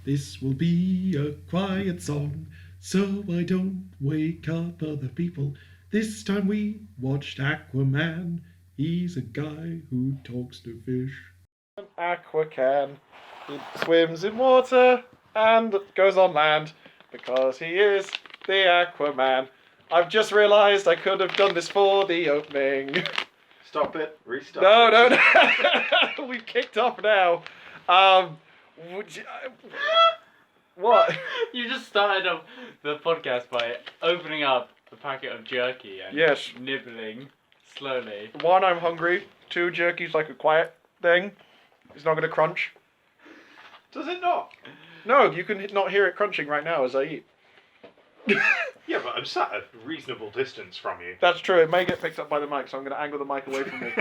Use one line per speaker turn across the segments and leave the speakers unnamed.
This will be a quiet song, so I don't wake up other people. This time we watched Aquaman. He's a guy who talks to fish. Aquaman. He swims in water and goes on land because he is the Aquaman. I've just realised I could have done this for the opening.
Stop it. Restart.
No. We've kicked off now. What?
You just started off the podcast by opening up a packet of jerky and
Yes.
nibbling slowly.
One, I'm hungry. Two, jerky's like a quiet thing. It's not going to crunch.
Does it not?
No, you can not hear it crunching right now as I eat.
Yeah, but I'm sat at a reasonable distance from you.
That's true. It may get picked up by the mic, so I'm going to angle the mic away from me.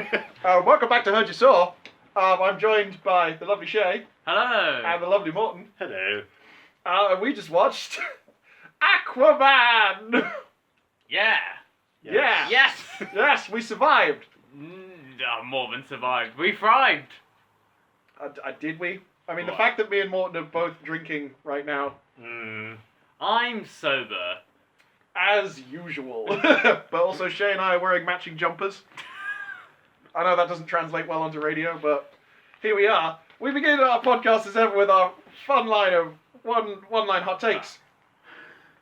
Welcome back to Hurd Ya Saw. I'm joined by the lovely Shay.
Hello!
And the lovely Morton.
Hello.
And we just watched Aquaman.
Yeah!
Yes.
Yeah.
Yes!
Yes, we survived.
More than survived. We thrived!
Did we? I mean, the
What?
fact that me and Morton are both drinking right now,
I'm sober.
as usual. But also Shay and I are wearing matching jumpers. I know that doesn't translate well onto radio, but here we are. We begin our podcast as ever with our fun line of one-line hot takes.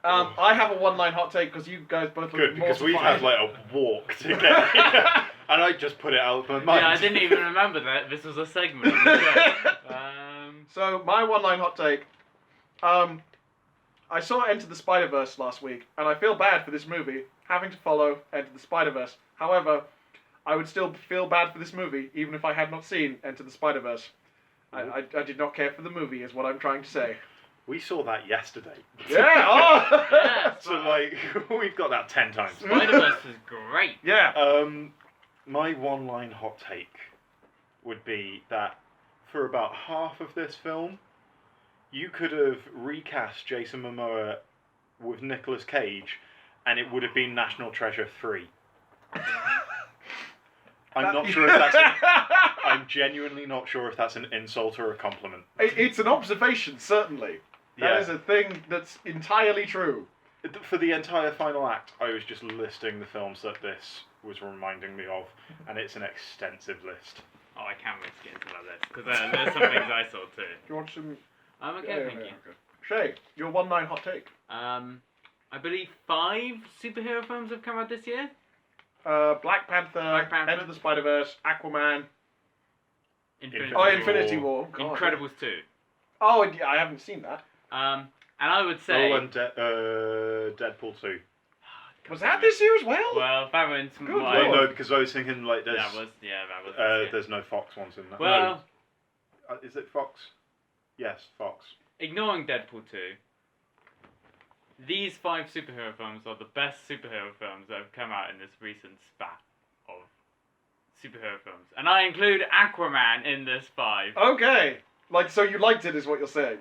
I have a one-line hot take because you guys both look
Good, because we've had
mortified.
like a walk to get here. And I just put it out of my mind.
Yeah, I didn't even remember that this was a segment on the show.
So, my one-line hot take. I saw Enter the Spider-Verse last week, and I feel bad for this movie, having to follow Enter the Spider-Verse. However, I would still feel bad for this movie, even if I had not seen Enter the Spider-Verse. I did not care for the movie, is what I'm trying to say.
We saw that yesterday.
Yeah! Oh!
Yeah,
So like, we've got that 10 times.
Spider-Verse is great.
Yeah.
My one-line hot take would be that for about half of this film, you could have recast Jason Momoa with Nicolas Cage, and it would have been National Treasure 3. I'm not sure if that's. I'm genuinely not sure if that's an insult or a compliment.
It's an observation, certainly. That
Yeah.
is a thing that's entirely true.
For the entire final act, I was just listing the films that this was reminding me of, and it's an extensive list.
Oh, I can't wait to get into that list, because there's some things I saw too.
Do you want some...
I'm okay, thank you.
Okay. Shay, your one-line hot take.
I believe 5 superhero films have come out this year.
Black Panther, Enter the Spider-Verse, Aquaman, Infinity War. God.
Incredibles 2.
Oh, yeah, I haven't seen that.
And I would say...
Oh, and Deadpool 2.
Was that this year as well?
Well, that was
Good
Oh,
lord.
no, because I was thinking, like, there's...
That was this year.
there's no Fox ones in that.
Well,
No. Is it Fox? Yes, Fox.
ignoring Deadpool 2, these 5 superhero films are the best superhero films that have come out in this recent spat of superhero films. And I include Aquaman in this 5.
Okay. Like, so you liked it is what you're saying.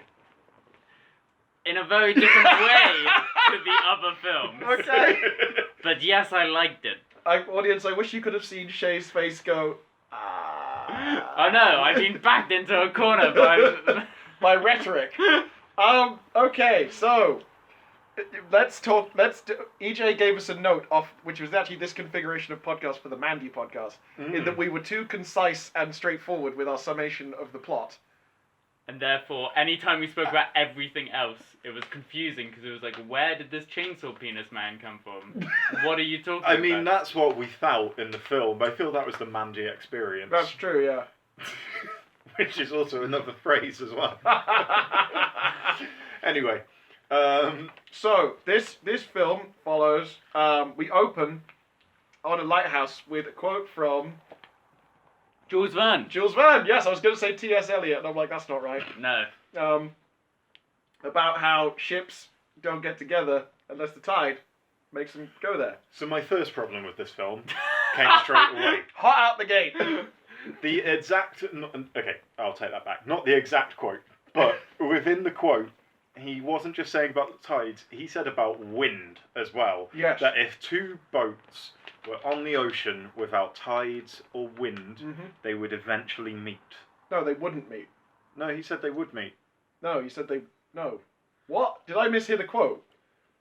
In a very different way to the other films.
Okay.
But yes, I liked it.
Audience, I wish you could have seen Shay's face go,
I know, I've been backed into a corner
by rhetoric. Okay, so EJ gave us a note off, which was actually this configuration of podcast for the Mandy podcast, in that we were too concise and straightforward with our summation of the plot.
And therefore, anytime we spoke about everything else, it was confusing because it was like, where did this chainsaw penis man come from? What are you talking about?
I mean, that's what we felt in the film. I feel that was the Mandy experience.
That's true, yeah.
Which is also another phrase as well. Anyway.
So, this film follows, we open on a lighthouse with a quote from...
Jules Verne.
Jules Verne, yes, I was going to say T.S. Eliot, and I'm like, that's not right.
No.
About how ships don't get together unless the tide makes them go there.
So my first problem with this film came straight away.
Hot out the gate.
The exact... Okay, I'll take that back. Not the exact quote, but within the quote, he wasn't just saying about the tides, he said about wind as well.
Yes.
That if two boats were on the ocean without tides or wind, they would eventually meet.
No, they wouldn't meet.
No, he said they would meet.
No, you said they... No. What? Did I mishear the quote?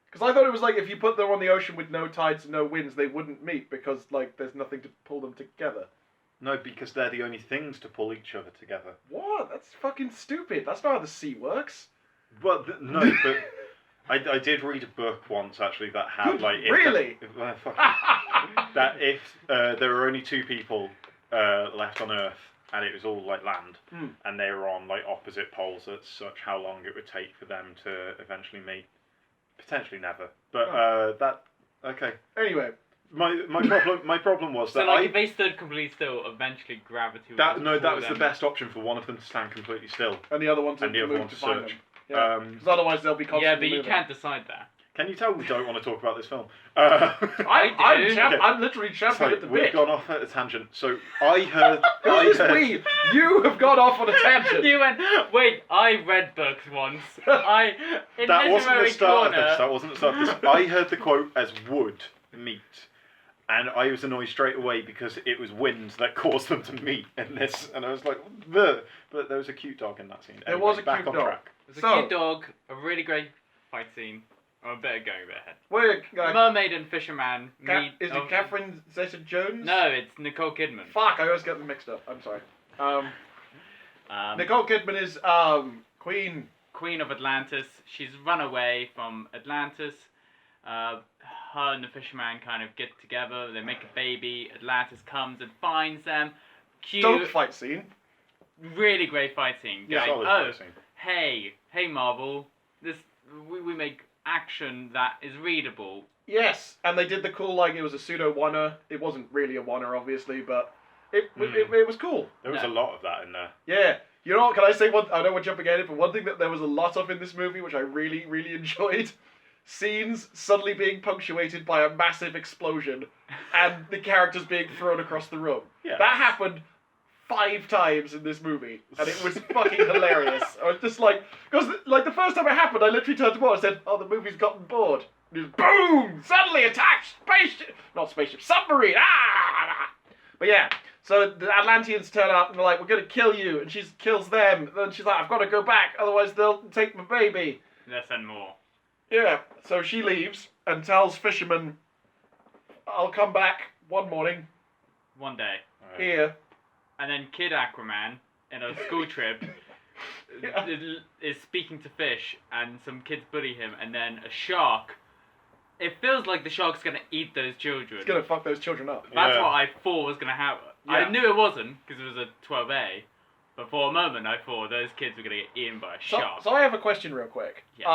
Because I thought it was like if you put them on the ocean with no tides and no winds, they wouldn't meet because, like, there's nothing to pull them together.
No, because they're the only things to pull each other together.
What? That's fucking stupid. That's not how the sea works.
Well, no, but I did read a book once, actually, that had, like...
Really?
That if there were only two people left on Earth, and it was all, like, land, and they were on, like, opposite poles as such, how long it would take for them to eventually meet. Potentially never. But, okay.
Anyway.
My problem was
so
that
like if they stood completely still, eventually gravity would
that was
them.
the best option for one of them to stand completely still.
And the other one to move to find them. Yeah. Because otherwise they'll be constantly
Yeah, but you
moving.
can't decide that.
Can you tell we don't want to talk about this film?
I'm literally champing at the
we've
bit.
gone off at a tangent. So I heard...
Who's this we? You have gone off on a tangent.
You went, wait, I read books once.
That wasn't the start of this. That wasn't the start of this. I heard the quote as would meet. And I was annoyed straight away because it was wind that caused them to meet in this. And I was like, "Bleh." But there was a cute dog in that scene.
There was a
back
cute
on
dog.
track.
There's a cute dog, a really great fight scene. I'm better going a bit ahead.
Wait,
Mermaid and Fisherman meet...
Is it Catherine Zeta-Jones?
No, it's Nicole Kidman.
Fuck, I always get them mixed up. I'm sorry. Nicole Kidman is Queen.
Queen of Atlantis. She's run away from Atlantis. Her and the Fisherman kind of get together. They make a baby. Atlantis comes and finds them. Cute.
Dog fight scene.
Really great fight scene.
Yeah,
Going,
fight scene.
Hey Marvel, we make action that is readable.
Yes, and they did the cool, like, it was a pseudo-oner. It wasn't really a oner, obviously, but it was cool.
There was a lot of that in there.
Yeah. You know what, can I say one, I know we're jumping ahead, but one thing that there was a lot of in this movie, which I really, really enjoyed, scenes suddenly being punctuated by a massive explosion, and the characters being thrown across the room.
Yeah.
That happened 5 times in this movie, and it was fucking hilarious. I was just like, because like the first time it happened, I literally turned to Paul and said, "Oh, the movie's gotten bored." And it was boom! Suddenly attacked submarine! Ah! But yeah, so the Atlanteans turn up and they're like, "We're gonna kill you," and she kills them. And then she's like, "I've got to go back, otherwise they'll take my baby."
Less and more.
Yeah, so she leaves and tells Fisherman, "I'll come back one morning
One day.
here."
And then Kid Aquaman, in a school trip,
Yeah.
is speaking to fish, and some kids bully him, and then a shark. It feels like the shark's gonna eat those children.
It's gonna fuck those children up.
That's
Yeah.
what I thought was gonna happen.
Yeah.
I knew it wasn't, because it was a 12A, but for a moment I thought those kids were gonna get eaten by a shark.
So I have a question real quick.
Yes.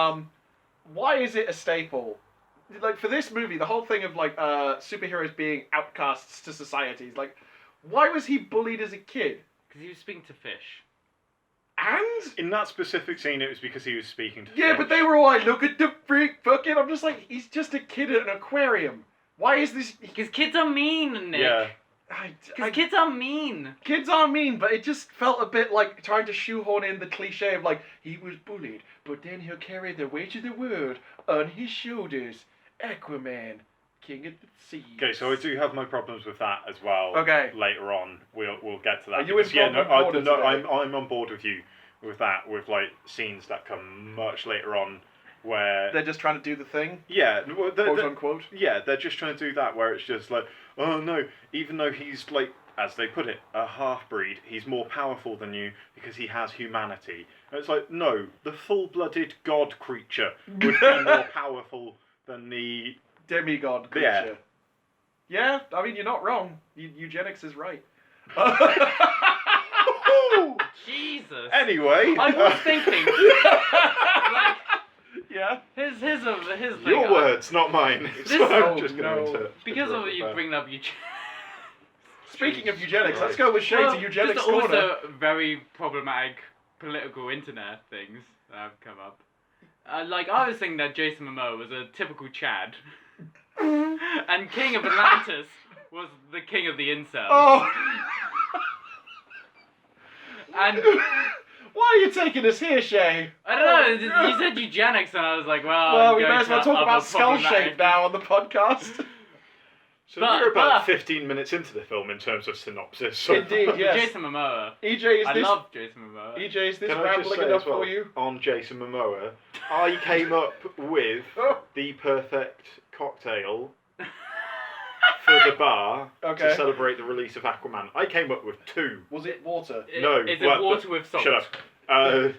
Why is it a staple? Like, for this movie, the whole thing of, like, superheroes being outcasts to society is like, why was he bullied as a kid?
Because he was speaking to fish.
And?
In that specific scene, it was because he was speaking to
Yeah,
fish.
but they were all like, "Look at the freak fucking..." I'm just like, he's just a kid at an aquarium. Why is this...
Because kids are mean, Nick.
Yeah.
Because kids are mean.
Kids aren't mean, but it just felt a bit like trying to shoehorn in the cliche of like, he was bullied, but then he'll carry the weight of the world on his shoulders. Aquaman, king of the sea.
Okay, so I do have my problems with that as well.
Okay.
Later on, we'll get to that.
Are you in problem corner today?
I'm on board with you with that. With like scenes that come much later on, where
They're just trying to do the thing,
yeah, well,
quote unquote.
yeah, they're just trying to do that where it's just like, oh no, even though he's like, as they put it, a half-breed, he's more powerful than you because he has humanity. And it's like, no, the full-blooded god creature would be more powerful than the...
Demigod creature. Yeah, I mean, you're not wrong. Eugenics is right.
Jesus.
Anyway.
I was thinking. Like,
Yeah.
here's
Your
thing.
words, not mine.
This-
So I'm
oh,
just going
no.
to...
Because of
to
you
that.
bringing up eugenics.
Speaking of eugenics, let's go with Shay to eugenics
just
corner.
also very problematic political internet things that have come up. Like, I was thinking that Jason Momoa was a typical Chad. And King of Atlantis was the king of the incels.
Oh!
And
Why are you taking us here, Shay?
I don't know, you said eugenics and I was like, well,
Well,
I'm
we
going
may as well
to
talk
other
about skull
problematic-
shape now on the podcast.
So
But-
we're about
but-
15 minutes into the film in terms of synopsis. So
Indeed, yes.
Jason Momoa.
EJ, is
I
this
love Jason Momoa.
EJ, is this
Can I just
rambling
say
enough
as well,
for you?
on Jason Momoa, I came up with the perfect cocktail for the bar
Okay.
to celebrate the release of Aquaman. I came up with 2.
Was it water?
No,
Is
well,
it water with salt?
Shut up.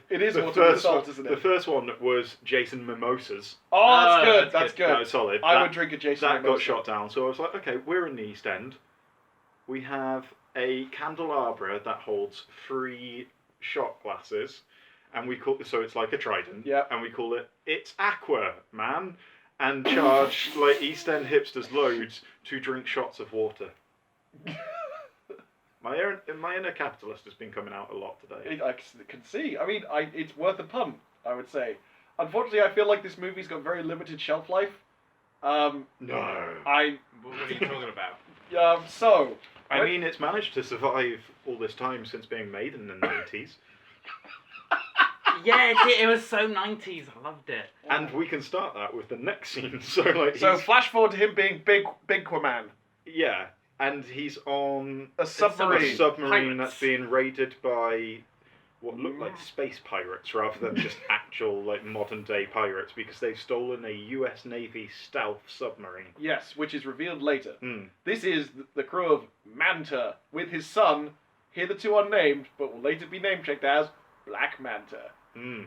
It is
the
water with
first
salt,
one,
isn't
The
it?
first one was Jason Mimosas.
Oh, that's
Oh,
good.
that's
That's
good.
good.
That was solid.
I
That-
would drink a Jason.
That got
Mimosa.
shot down, so I was like, okay, we're in the East End. We have a candelabra that holds 3 shot glasses, and we call so it's like a trident.
Yep.
And we call it It's Aqua, man, and charge like East End hipsters loads to drink shots of water. My inner capitalist has been coming out a lot today.
I can see. I mean, it's worth a pun, I would say. Unfortunately, I feel like this movie's got very limited shelf life.
No.
What are you talking about?
So,
I mean, it's managed to survive all this time since being made in the 90s.
Yeah, it was so 90s. I loved it.
And we can start that with the next scene. So, like,
so
he's-
flash forward to him being Big Aquaman.
yeah, and he's on
A
a
submarine.
submarine
Pirates.
that's being raided by what look like space pirates rather than just actual like modern day pirates because they've stolen a US Navy stealth submarine.
Yes, which is revealed later.
Hmm.
This is the crew of Manta with his son, hitherto unnamed, but will later be name checked as Black Manta.
Hmm.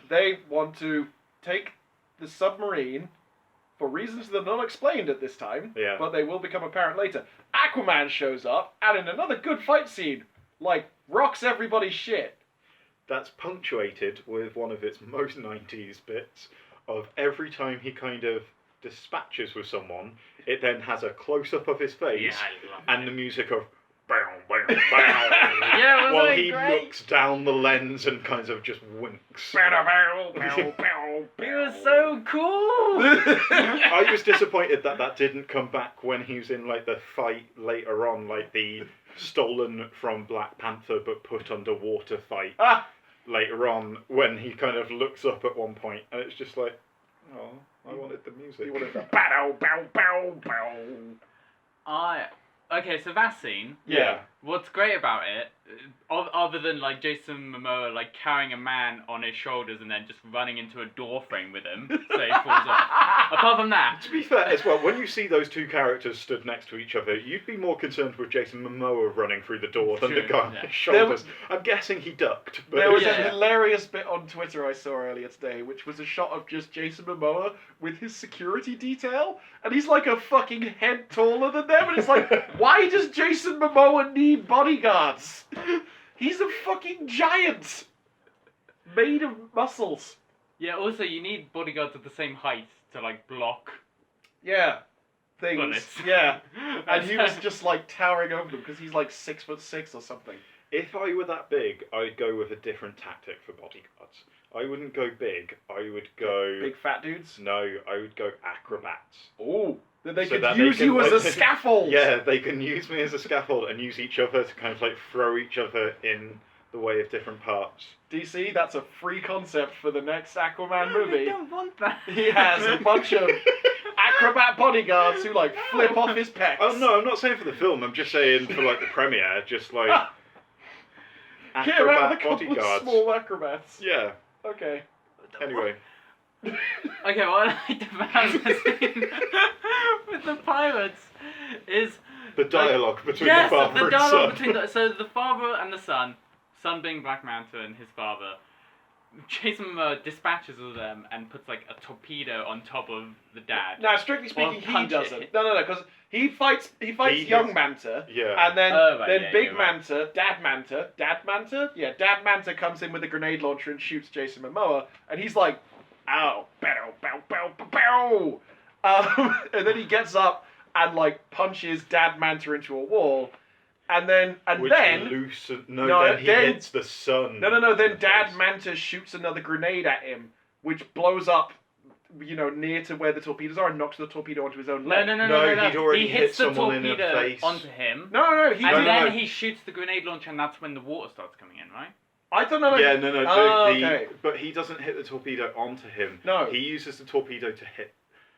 They want to take the submarine for reasons that are not explained at this time,
Yeah.
but they will become apparent later. Aquaman shows up, and in another good fight scene, like, rocks everybody's shit.
That's punctuated with one of its most 90s bits of every time he kind of dispatches with someone, it then has a close-up of his face
Yeah, I love
and
it.
the music of bow, bow, bow.
Yeah, wasn't
while
it
he
great?
looks down the lens and kind of just winks.
He was so cool.
I was disappointed that didn't come back when he was in like the fight later on, like the stolen from Black Panther but put underwater fight
Ah,
later on when he kind of looks up at one point and it's just like, oh, I wanted the music.
you wanted the bow, bow, bow, bow.
Okay, so that scene.
Yeah.
What's great about it, other than like Jason Momoa like carrying a man on his shoulders and then just running into a door frame with him, so he falls off. Apart from that,
To be fair as well, when you see those two characters stood next to each other, you'd be more concerned with Jason Momoa running through the door than the
True,
guy on
yeah.
his shoulders. I'm guessing he ducked, but
There was
Yeah.
a hilarious bit on Twitter I saw earlier today, which was a shot of just Jason Momoa with his security detail, and he's like a fucking head taller than them, and it's like, why does Jason Momoa need bodyguards? He's a fucking giant, made of muscles.
yeah. Also, you need bodyguards of the same height to like block.
Yeah, things.
Bullets.
Yeah, and he was just like towering over them because he's like 6'6" or something.
if I were that big, I'd go with a different tactic for bodyguards. I wouldn't go big. I would go.
Big fat dudes.
No, I would go acrobats.
Oh, then they
So
could
that they
use
can,
you as a
like,
scaffold.
Yeah, they can use me as a scaffold and use each other to kind of like throw each other in the way of different parts.
DC, that's a free concept for the next Aquaman
I
movie.
don't want that.
He has a bunch of acrobat bodyguards who like flip off his pecs.
Oh no, I'm not saying for the film. I'm just saying for like the premiere, just like
Get around with
acrobat
a couple of
bodyguards.
small acrobats.
Yeah.
Okay.
Anyway,
Okay, what I liked about the scene with the pirates is
the dialogue between
yes,
the father
the
and
dialogue
son.
between so the father and the son being Black Manta and his father. Jason Momoa dispatches of them and puts like a torpedo on top of the dad.
Now, strictly speaking,
Or
he
punch
doesn't.
it.
No, because he fights
He
young
hits-
Manta,
Yeah.
and then
Oh, right, yeah,
Big
you're right.
Manta, Dad Manta comes in with a grenade launcher and shoots Jason Momoa, and he's like, "Ow, bow, bow, bow, bow, bow," and then he gets up and like punches Dad Manta into a wall, and then
then he hits the sun.
Then Dad Manta shoots another grenade at him, which blows up, near to where the torpedoes are and knocks the torpedo onto his own leg.
No, he'd already
He
hit
hits the
someone in the
torpedo
face.
onto him.
No, he
And
No,
then
no.
he shoots the grenade launcher, and that's when the water starts coming in, right?
I don't know.
Yeah, no.
Oh, okay.
But he doesn't hit the torpedo onto him.
No.
He uses the torpedo to hit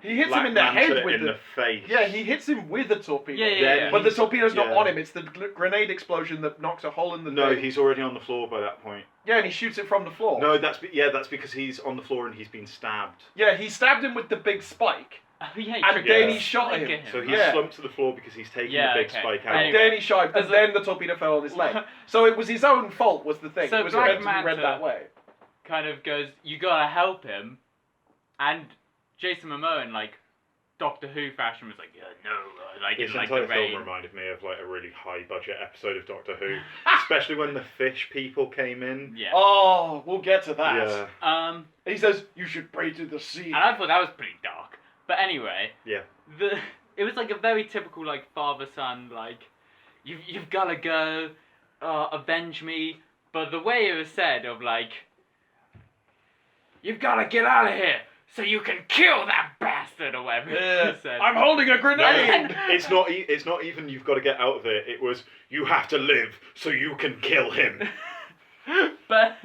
He hits him
Black
in the
Manta
head with
in the face.
Yeah, he hits him with a torpedo.
Yeah.
But the torpedo's not
yeah.
on him. It's the grenade explosion that knocks a hole in the
No,
thing.
he's already on the floor by that point.
Yeah, and he shoots it from the floor.
No, that's because he's on the floor and he's been stabbed.
Yeah, he stabbed him with the big spike.
Oh, yeah,
And then he shot
Spike
him.
at
So he's
Yeah.
slumped to the floor because he's taken
Yeah,
the big
okay.
spike out.
And then he shot him, and then the torpedo fell on his leg. So it was his own fault, was the thing.
So
it was
Black
meant to be read
Manta-
that way.
Kind of goes, you gotta help him, and Jason Momoa in like Doctor Who fashion was like, yeah, no, like
This
in like
entire
the
film
rain.
reminded me of like a really high budget episode of Doctor Who, especially when the fish people came in.
Yeah.
Oh, we'll get to that.
Yeah.
And he says, you should pray to the sea.
And I thought that was pretty dark. But anyway,
Yeah.
it was like a very typical like father son like, you've gotta go, avenge me. But the way it was said of like, you've gotta get out of here so you can kill that bastard or whatever it said.
I'm holding a
No,
grenade!
it's not even you've got to get out of it. It was you have to live so you can kill him.
But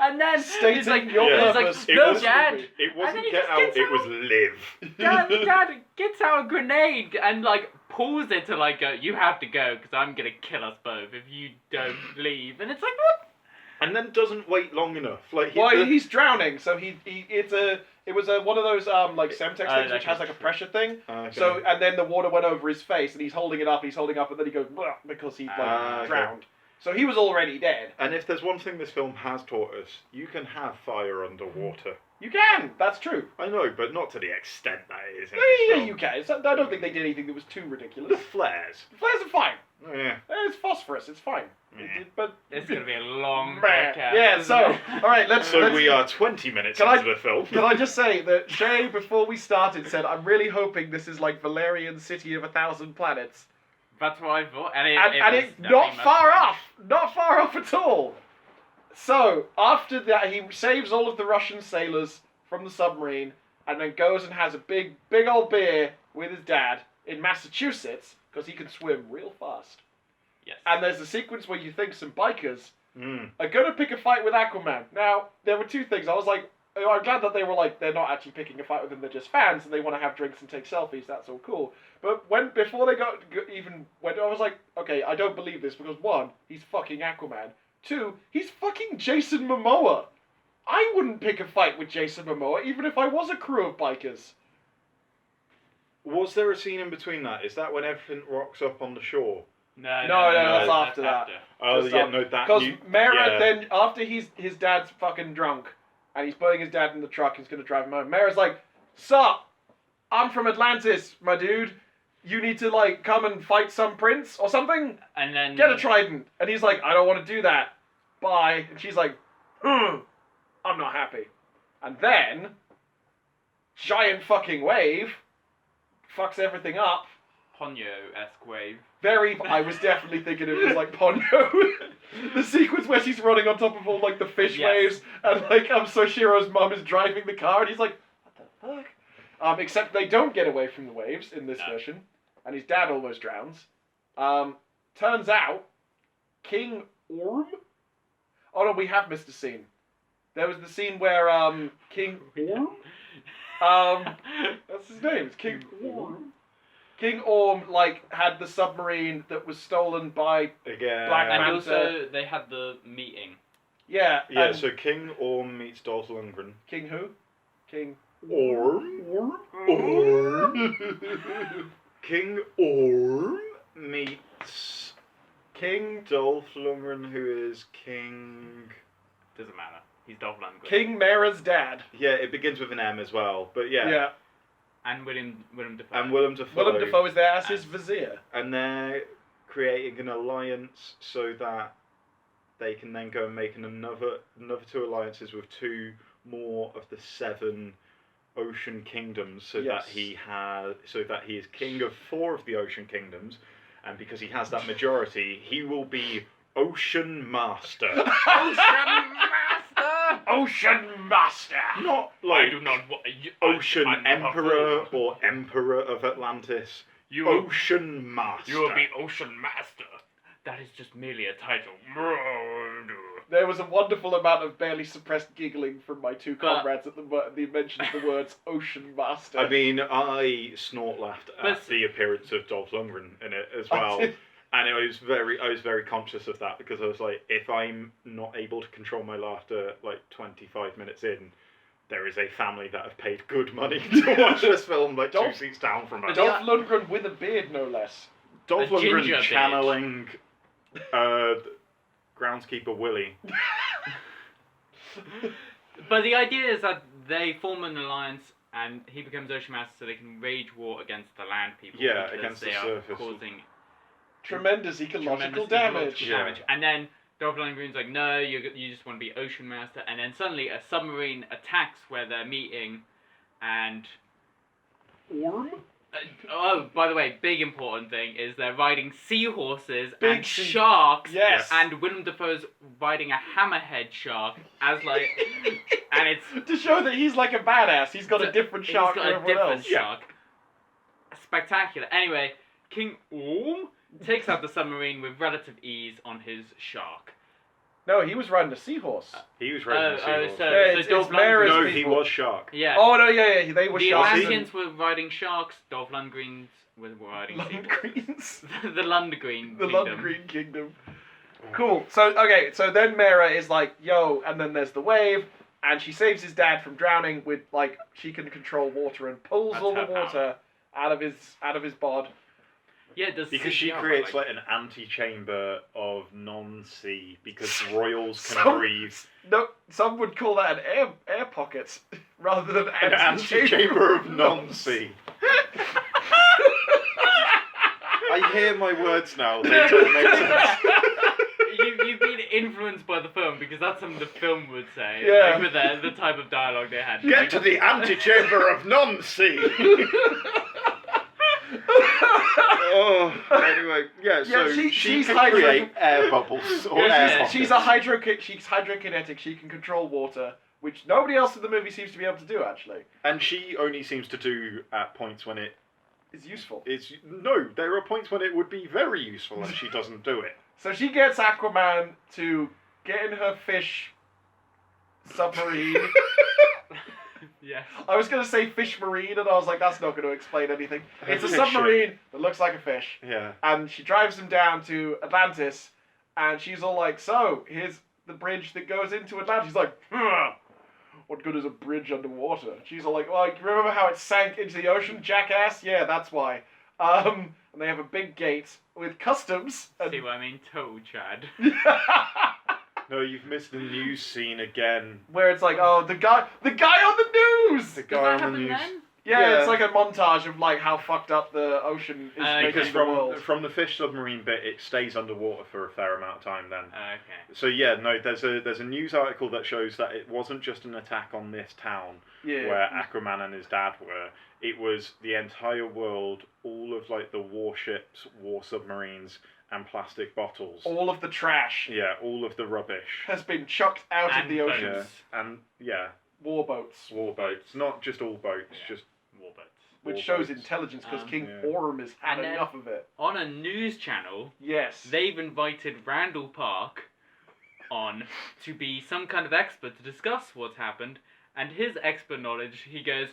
and then
Stating
he's like,
your
he's
purpose
like,
in
no,
this
Dad.
It
And then
wasn't
he
get
just
out,
gets
it was
out.
live.
Dad gets out a grenade and like pulls it to like go, you have to go because I'm gonna kill us both if you don't leave. And it's like, what?
And then doesn't wait long enough. Like
He's drowning, so it was one of those like Semtex things
that
which has
is
like a
true.
pressure thing.
Okay.
So and then the water went over his face and he's holding it up, and then he goes "Bleh," because he
Okay.
drowned. So he was already dead.
And if there's one thing this film has taught us, you can have fire underwater.
You can, that's true.
I know, but not to the extent that it is in
Yeah,
this
yeah,
film.
you can. So, I don't think they did anything that was too
The
ridiculous.
flares.
The flares are fine.
Oh, yeah.
It's phosphorus, it's fine.
Meh.
But
It's gonna be a long
Meh.
podcast.
Yeah,
isn't
so
it?
alright, let's
So we are 20 minutes
Can I-
into the film.
Can I just say that Shay, before we started, said, I'm really hoping this is like Valerian City of 1,000 Planets.
That's what I thought, and
And
was
it's
definitely
not
much
far
better.
off! Not far off at all! So, after that, he saves all of the Russian sailors from the submarine, and then goes and has a big old beer with his dad in Massachusetts, because he can swim real fast.
Yes.
And there's a sequence where you think some bikers
Mm.
are going to pick a fight with Aquaman. Now, there were two things. I was like, I'm glad that they were like, they're not actually picking a fight with him, they're just fans, and they want to have drinks and take selfies, that's all cool. But before they went, I was like, okay, I don't believe this, because one, he's fucking Aquaman. Two, he's fucking Jason Momoa. I wouldn't pick a fight with Jason Momoa, even if I was a crew of bikers.
Was there a scene in between that? Is that when everything rocks up on the shore?
No,
that's after that.
Oh,
Just
yeah,
after.
no, that...
Because
you-
Mera
yeah.
then, after his dad's fucking drunk, and he's putting his dad in the truck, he's gonna drive him home, Mera's like, Sup, I'm from Atlantis, my dude. You need to, like, come and fight some prince or something?
And then
Get a trident. And he's like, I don't want to do that. Bye. And she's like, I'm not happy. And then, giant fucking wave fucks everything up.
Ponyo-esque wave.
I was definitely thinking it was like Ponyo. The sequence where she's running on top of all like the fish
Yes.
waves, and like Soshiro's mum is driving the car, and he's like, what the fuck? Except they don't get away from the waves in this
No.
version, and his dad almost drowns. Turns out, King Orm? Oh no, we have missed a scene. There was the scene where King Orm? That's his name, it's King Orm. King Orm, like, had the submarine that was stolen by...
Again.
Black
And
Manta.
also, they had the meeting.
Yeah,
Yeah,
and
so King Orm meets Dolph Lundgren.
King who? King...
Orm? King Orm meets
King...
Dolph Lundgren, who is King...
Doesn't matter. He's Dolph Lundgren.
King Mera's dad.
Yeah, it begins with an M as well, but yeah.
Yeah.
And Willem Dafoe.
And Willem Dafoe.
Willem Dafoe is there as his vizier.
And they're creating an alliance so that they can then go and make another two alliances with two more of the 7 ocean kingdoms, so
Yes.
that he is king of 4 of the ocean kingdoms, and because he has that majority, he will be Ocean Master.
Ocean Master!
Ocean Master!
Not
I
like
do not
Ocean Emperor or Emperor of Atlantis.
You
Ocean Master.
You will be Ocean Master. That is just merely a title.
There was a wonderful amount of barely suppressed giggling from my two
But-
comrades at the mention of the words Ocean Master.
I mean, I snort laughed at
But-
the appearance of Dolph Lundgren in it as
I
well.
did.
And I was very conscious of that because I was like, if I'm not able to control my laughter like 25 minutes in, there is a family that have paid good money to watch this film like 2
Dolph-
seats down from us.
Dolph Lundgren with a beard, no less.
Dolph
A ginger
Lundgren
beard.
channeling groundskeeper Willie.
But the idea is that they form an alliance and he becomes Ocean Master so they can wage war against the land people.
Yeah,
because
against the
they are
surface.
causing
Tremendous ecological
tremendous
damage.
ecological damage. And then Dolph Lundgren's like, no, you just want to be Ocean Master. And then suddenly a submarine attacks where they're meeting and... oh, by the way, big important thing is they're riding seahorses
Big
and
sea-
sharks.
Yes.
And Willem Dafoe's riding a hammerhead shark as like... and it's...
To show that he's like a badass, he's got a different shark
He's
from
got a
everyone
different
else.
shark. Spectacular. Anyway, King Orm takes out the submarine with relative ease on his shark.
No, he was riding a seahorse.
He was riding a seahorse.
so,
Yeah,
so
it's
Dolph
Mara's
No,
Lundgren...
he
people.
was Shark.
Yeah.
Oh no, yeah, they were
the
sharks.
Atlanteans were riding sharks, Dolph Lundgren's were riding seahorses.
Lundgrens.
The Lundgren
The
Kingdom.
Lundgren Kingdom. Cool. So so then Mara is like, yo, and then there's the wave, and she saves his dad from drowning with like she can control water and pulls
That's
all the
her power.
water out of his bod.
Yeah, it does
Because
CPR,
she
but,
creates like an antechamber of non-sea because royals can
Some-
breathe.
No, some would call that an air pocket rather than
An antechamber of non-sea. I hear my words now. They don't make sense.
You've been influenced by the film because that's something the film would say.
Yeah.
Like with the type of dialogue they had.
Get to the antechamber of non-sea. Oh, anyway, yeah. So
Yeah,
she
she's
can
hydro-
create air bubbles or
Yeah,
air
She's
pockets.
she's hydrokinetic. She can control water, which nobody else in the movie seems to be able to do. Actually,
And she only seems to do at points when it
it's useful.
is. No, there are points when it would be very useful, and she doesn't do it.
So she gets Aquaman to get in her fish submarine.
Yes.
I was going to say fish marine, and I was like, that's not going to explain anything. It's a
Fish
submarine that looks like a fish.
Yeah.
And she drives him down to Atlantis, and she's all like, so, here's the bridge that goes into Atlantis. He's like, what good is a bridge underwater? She's all like, well, you remember how it sank into the ocean, jackass? Yeah, that's why. And they have a big gate with customs.
See what I mean? Total Chad.
No, you've missed the news scene again.
Where it's like, oh, the guy on the news!
The
Does
guy
that
on the
happen
news.
then?
Yeah,
Yeah.
it's like a montage of like how fucked up the ocean is making
Because
the world.
from the fish submarine bit, it stays underwater for a fair amount of time. Then.
Okay.
So yeah, no, there's a news article that shows that it wasn't just an attack on this town
Yeah.
where Aquaman and his dad were. It was the entire world, all of like the warships, war submarines, and plastic bottles.
All of the trash
Yeah, all of the rubbish.
has been chucked out of
And
the ocean.
Yeah,
boats.
and yeah,
Warboats.
warboats. Not just all boats, just
Warboats.
Which
warboats.
shows intelligence because King
Yeah.
Orm has had
And then-
enough of it.
On a news channel,
Yes.
they've invited Randall Park on to be some kind of expert to discuss what's happened, and his expert knowledge, he goes,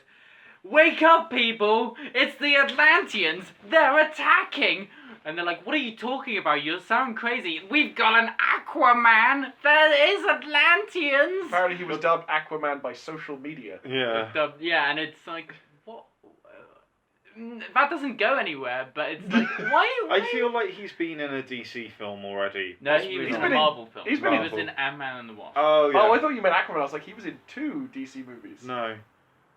"Wake up, people! It's the Atlanteans! They're attacking!" And they're like, "What are you talking about? You sound crazy. We've got an Aquaman! There is Atlanteans!"
Apparently he was dubbed Aquaman by social media.
yeah.
Yeah, and it's like, what? That doesn't go anywhere, but it's like, why?
I feel like he's been in a DC film already.
No, he was
He's
in
been
a
in-
Marvel film.
he's
been
He
in-
was in Ant-Man and the Wasp.
Oh yeah.
Oh, I thought you meant Aquaman. I was like, he was in 2 DC movies.
No.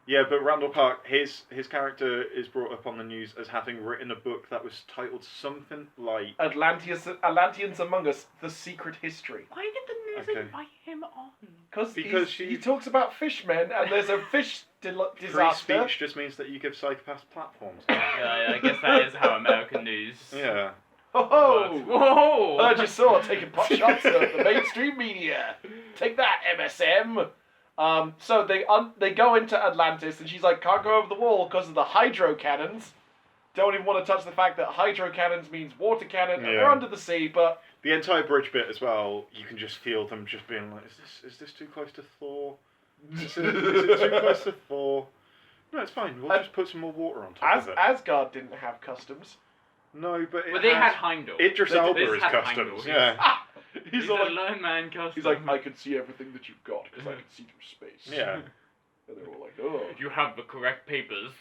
Yeah, but Randall Park, his character is brought up on the news as having written a book that was titled something like.
Atlanteans Among Us, The Secret History.
Why did the news
Okay.
invite him on?
Because
he talks about fishmen, and there's a fish
Free
disaster.
speech just means that you give psychopaths platforms.
Yeah, I guess that is how American news.
Yeah.
Ho ho!
Whoa!
Hurd Ya Saw taking pot shots at the mainstream media. Take that, MSM. So they go into Atlantis, and she's like, can't go over the wall because of the hydro cannons. don't even want to touch the fact that hydro cannons means water cannon, and
Yeah.
they're under the sea, but...
The entire bridge bit as well, you can just feel them just being like, is this too close to Thor? Is it too close to Thor? No, it's fine. We'll just put some more water on top of it.
Asgard didn't have customs.
No, but
Well, they had Heimdall.
Idris
They did-
Elba
they
is
had
customs.
Heimdall,
Yeah.
He's
He's
all
a
like,
lone man custom.
he's like, I can see everything that you've got because I can see through space.
Yeah.
And they're all like, oh.
You have the correct papers.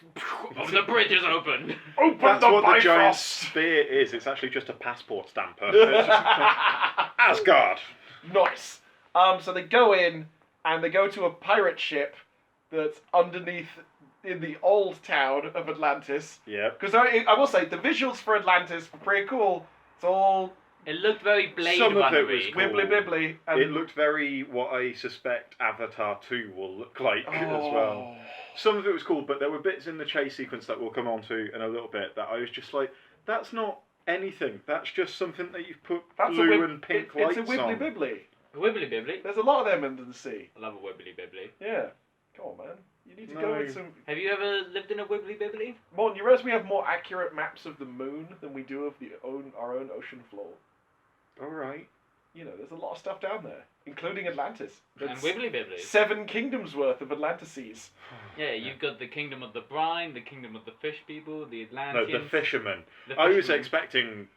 The bridge is open.
Open
That's
the
what the giant
Bifrost!
spear is. It's actually just a passport stamper. It's just Asgard.
Nice. So they go in and they go to a pirate ship that's underneath in the old town of Atlantis.
Yeah.
Because I will say the visuals for Atlantis were pretty cool. It's all
It looked very Blade
Some of it was
Runner-y.
cool.
wibbly bibbly. And
It looked very what I suspect Avatar 2 will look like as well.
Oh.
Some of it was cool, but there were bits in the chase sequence that we'll come on to in a little bit that I was just like, that's not anything. That's just something that you've put
That's
blue and pink lights
It's a wibbly
on.
bibbly.
Wibbly Bibbly.
There's a lot of them under the sea.
I love a Wibbly Bibbly.
Yeah. Come on, man. You need to
No.
go with some...
Have you ever lived in a Wibbly Bibbly?
Morton, you realize we have more accurate maps of the moon than we do of our own ocean floor?
Alright.
You know, there's a lot of stuff down there, including Atlantis.
And
That's
Wibbly Bibbly.
7 kingdoms worth of Atlantises.
Yeah, you've got the Kingdom of the Brine, the Kingdom of the Fish People, the
No,
Atlanteans.
the fishermen.
the
I was
fishermen.
expecting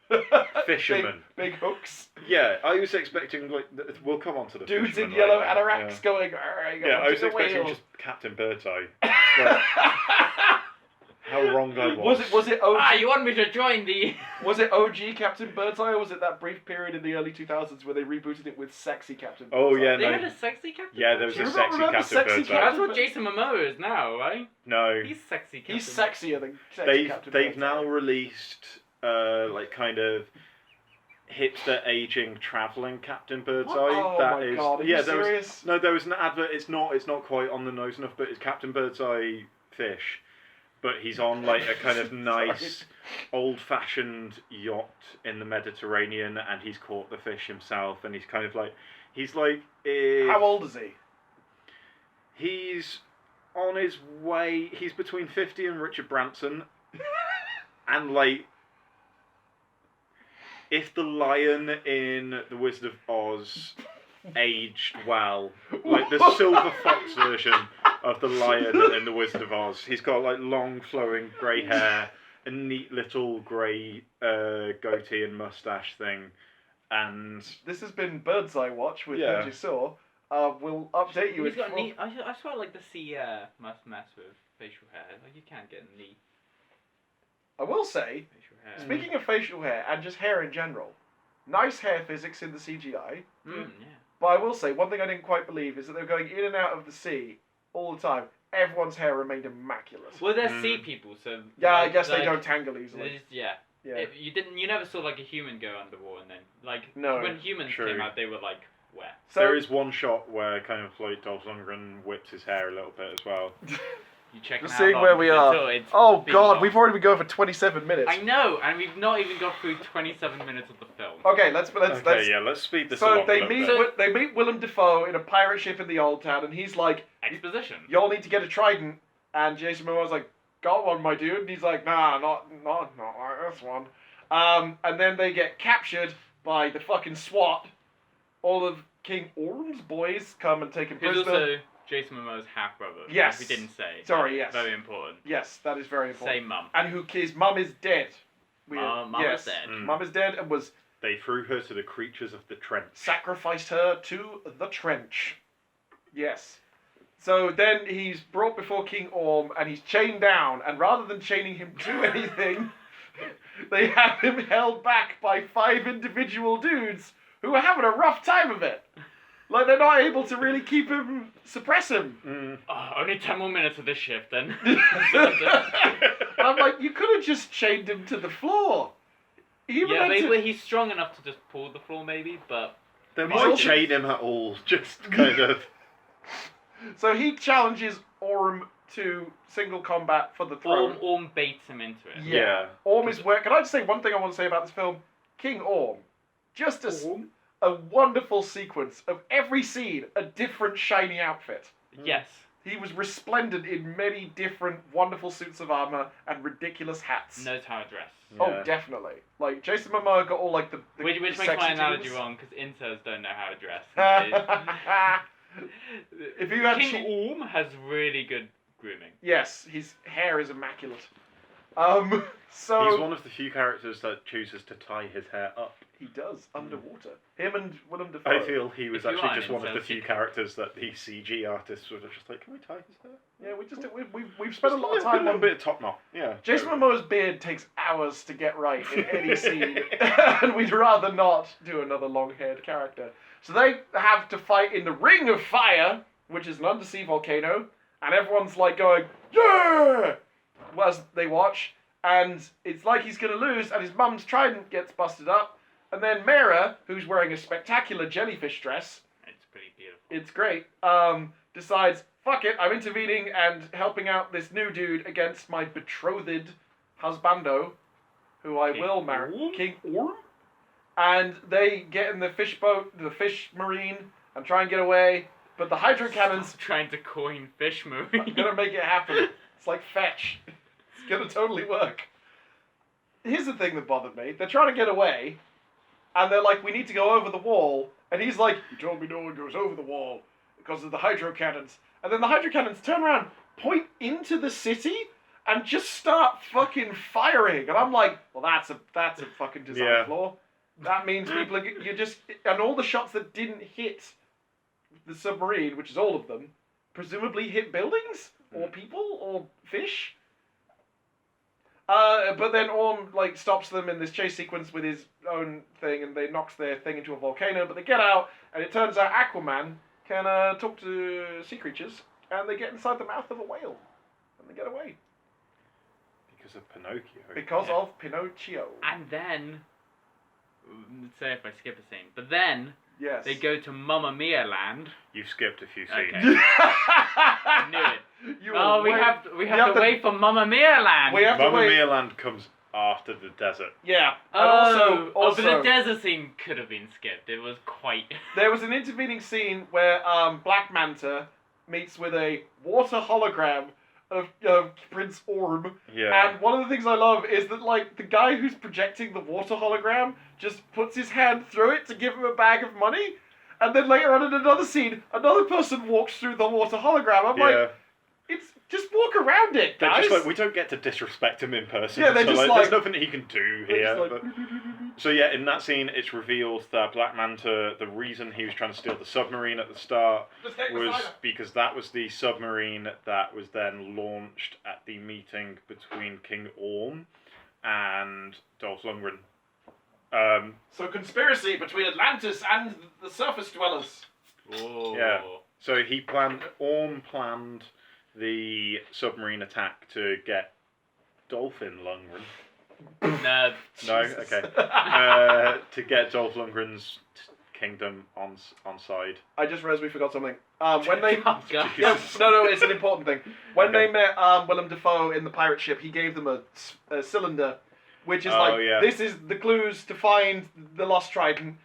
fishermen.
Big hooks.
Yeah, I was expecting, like, we'll come on to the
Dudes in
fishermen
yellow
later.
anoraks going, "Arr,
Yeah, I was
the
expecting
whale."
just Captain Birdseye. Like, how wrong I was.
Was it OG?
Ah, you want me to join the...
Was it OG Captain Birdseye, or was it that brief period in the early 2000s where they rebooted it with sexy Captain Birdseye?
Oh, yeah,
They
no.
had a sexy Captain
Yeah, there was
Do
a
you
sexy
remember
Captain
sexy
Birdseye.
That's what Jason Momoa is now, right?
No.
He's sexy Captain.
He's sexier than sexy Captain
They've
Birdseye.
now released, like, kind of hipster aging traveling Captain Birdseye.
Oh
That
my
is-
god, are
yeah,
you
there was
serious?
no, there was an advert. It's not quite on the nose enough, but it's Captain Birdseye fish, but he's on like a kind of nice, old-fashioned yacht in the Mediterranean, and he's caught the fish himself, and he's kind of like,
How old is he?
He's on his way. He's between 50 and Richard Branson, and like, if the lion in The Wizard of Oz aged well, like the silver fox version of the lion in The Wizard of Oz, he's got like long flowing grey hair, a neat little grey goatee and mustache thing, and
This has been Birdseye Watch with
Yeah.
Hurd Ya Saw. We'll update you.
He's
if-
got neat... I just felt like the sea must mess with facial hair. Like, you can't get neat
I will say,
facial hair.
speaking of facial hair and just hair in general, nice hair physics in the CGI.
Yeah.
But I will say, one thing I didn't quite believe is that they were going in and out of the sea all the time. Everyone's hair remained immaculate.
Well, they're sea people, so...
Yeah, I
like-
guess they
like,
don't tangle easily.
they just- Yeah.
Yeah.
You never saw like a human go underwater and then like
No.
when humans
True.
came out they were like wet.
So
there is one shot where kind of like Dolph Lundgren whips his hair a little bit as well.
You check
Just
out
seeing
long
where we are.
until it's
oh
been
god,
long.
we've already been going for 27 minutes.
I know, and we've not even got through 27 minutes of the film.
Okay, let's
Okay, yeah, let's speed this
So
along.
they
a
meet
little bit.
they meet Willem Dafoe in a pirate ship in the old town, and he's like,
Exposition.
"Y'all need to get a trident." And Jason Momoa's like, "Got one, my dude." And he's like, "Nah, not like this one." And then they get captured by the fucking SWAT. All of King Orm's boys come and take him
Who's
prisoner.
also Jason Momoa's half brother.
Yes.
We didn't say.
Sorry, yes.
Very important.
Yes, that is very important.
Same mum.
And his mum is dead.
Mum
yes.
is dead.
Mm.
Mum is dead and was
They threw her to the creatures of the trench.
sacrificed her to the trench. Yes. So then he's brought before King Orm and he's chained down, and rather than chaining him to anything, they have him held back by 5 individual dudes who are having a rough time of it. Like, they're not able to really keep him, suppress him.
Mm.
Oh, only 10 more minutes of this shift then.
I'm like, you could have just chained him to the floor. Even
yeah,
had to-
but he's strong enough to just pull the floor maybe, but
They
He's
might
also-
chain him at all, just kind of.
So he challenges Orm to single combat for the throne.
Orm baits him into it.
Yeah.
Orm is where. Can I just say one thing I want to say about this film? King Orm, just a wonderful sequence of every scene a different shiny outfit.
Yes.
He was resplendent in many different wonderful suits of armor and ridiculous hats.
Knows how to dress.
Oh, definitely. Like, Jason Momoa got all, like, the
Which makes
sexy
my analogy
jeans.
wrong, because interns don't know how to dress.
If you had
King Orm has really good grooming.
Yes, his hair is immaculate. So...
He's one of the few characters that chooses to tie his hair up.
He does, underwater. Him and Willem Dafoe.
I feel he was
If you
actually
are
just
an
one of the
incel,
few
you-
characters that the CG artists were just like, can we tie his hair?
Yeah, we've spent a lot of time
a little
on...
bit of top knot. Yeah.
Jason Momoa's beard takes hours to get right in any scene, and we'd rather not do another long-haired character. So they have to fight in the Ring of Fire, which is an undersea volcano, and everyone's like going, yeah! As they watch, and it's like he's gonna lose, and his mum's trident gets busted up, and then Mera, who's wearing a spectacular jellyfish dress,
It's pretty beautiful.
it's great, decides, fuck it, I'm intervening and helping out this new dude against my betrothed husbando, who I
King
will marry,
Orm?
King Orm. And they get in the fish boat, the fish marine, and try and get away, but the hydro cannons
Stop trying to coin fish
are
movie.
gonna make it happen. It's like fetch. It's gonna totally work. Here's the thing that bothered me. They're trying to get away, and they're like, we need to go over the wall, and he's like, you told me no one goes over the wall because of the hydro cannons. And then the hydro cannons turn around, point into the city, and just start fucking firing. And I'm like, well, that's a fucking design flaw. That means people are, you just, and all the shots that didn't hit the submarine, which is all of them, presumably hit buildings or people or fish. But then Orm like stops them in this chase sequence with his own thing, and they knocks their thing into a volcano. But they get out, and it turns out Aquaman can talk to sea creatures, and they get inside the mouth of a whale, and they get away
Because of Pinocchio.
because of Pinocchio.
And then, let's say if I skip a scene, but then
Yes.
they go to Mamma Mia land.
You've skipped a few
Okay.
scenes.
I knew it.
You
Oh, we
wait-
have
you
to wait for Mamma Mia land.
We have to
Mamma
wait.
Mia Land comes after the desert.
Yeah. And
Oh,
also,
but the desert scene could have been skipped. It was quite.
there was an intervening scene where Black Manta meets with a water hologram of Prince Orm.
Yeah.
And one of the things I love is that, like, the guy who's projecting the water hologram just puts his hand through it to give him a bag of money. And then later on in another scene, another person walks through the water hologram. I'm like, it's just walk around it,
They're
guys.
just like, we don't get to disrespect him in person.
Yeah, they're
so,
just
there's
like-
nothing he can do
They're
here.
just like,
but... So yeah, in that scene, it's revealed that Black Manta, the reason he was trying to steal the submarine at the start
Just take the
was
cider.
because that was the submarine that was then launched at the meeting between King Orm and Dolph Lundgren.
So conspiracy between Atlantis and the surface dwellers.
Oh.
Yeah. So Orm planned the submarine attack to get Dolphin Lundgren.
No.
No,
Jesus.
okay. To get Dolph Lundgren's kingdom on side.
I just realized we forgot something. When they...
Oh, God.
Yeah, no, it's an important thing. When
Okay.
they met Willem Dafoe in the pirate ship, he gave them a cylinder, which is
Oh, yeah.
this is the clues to find the lost trident,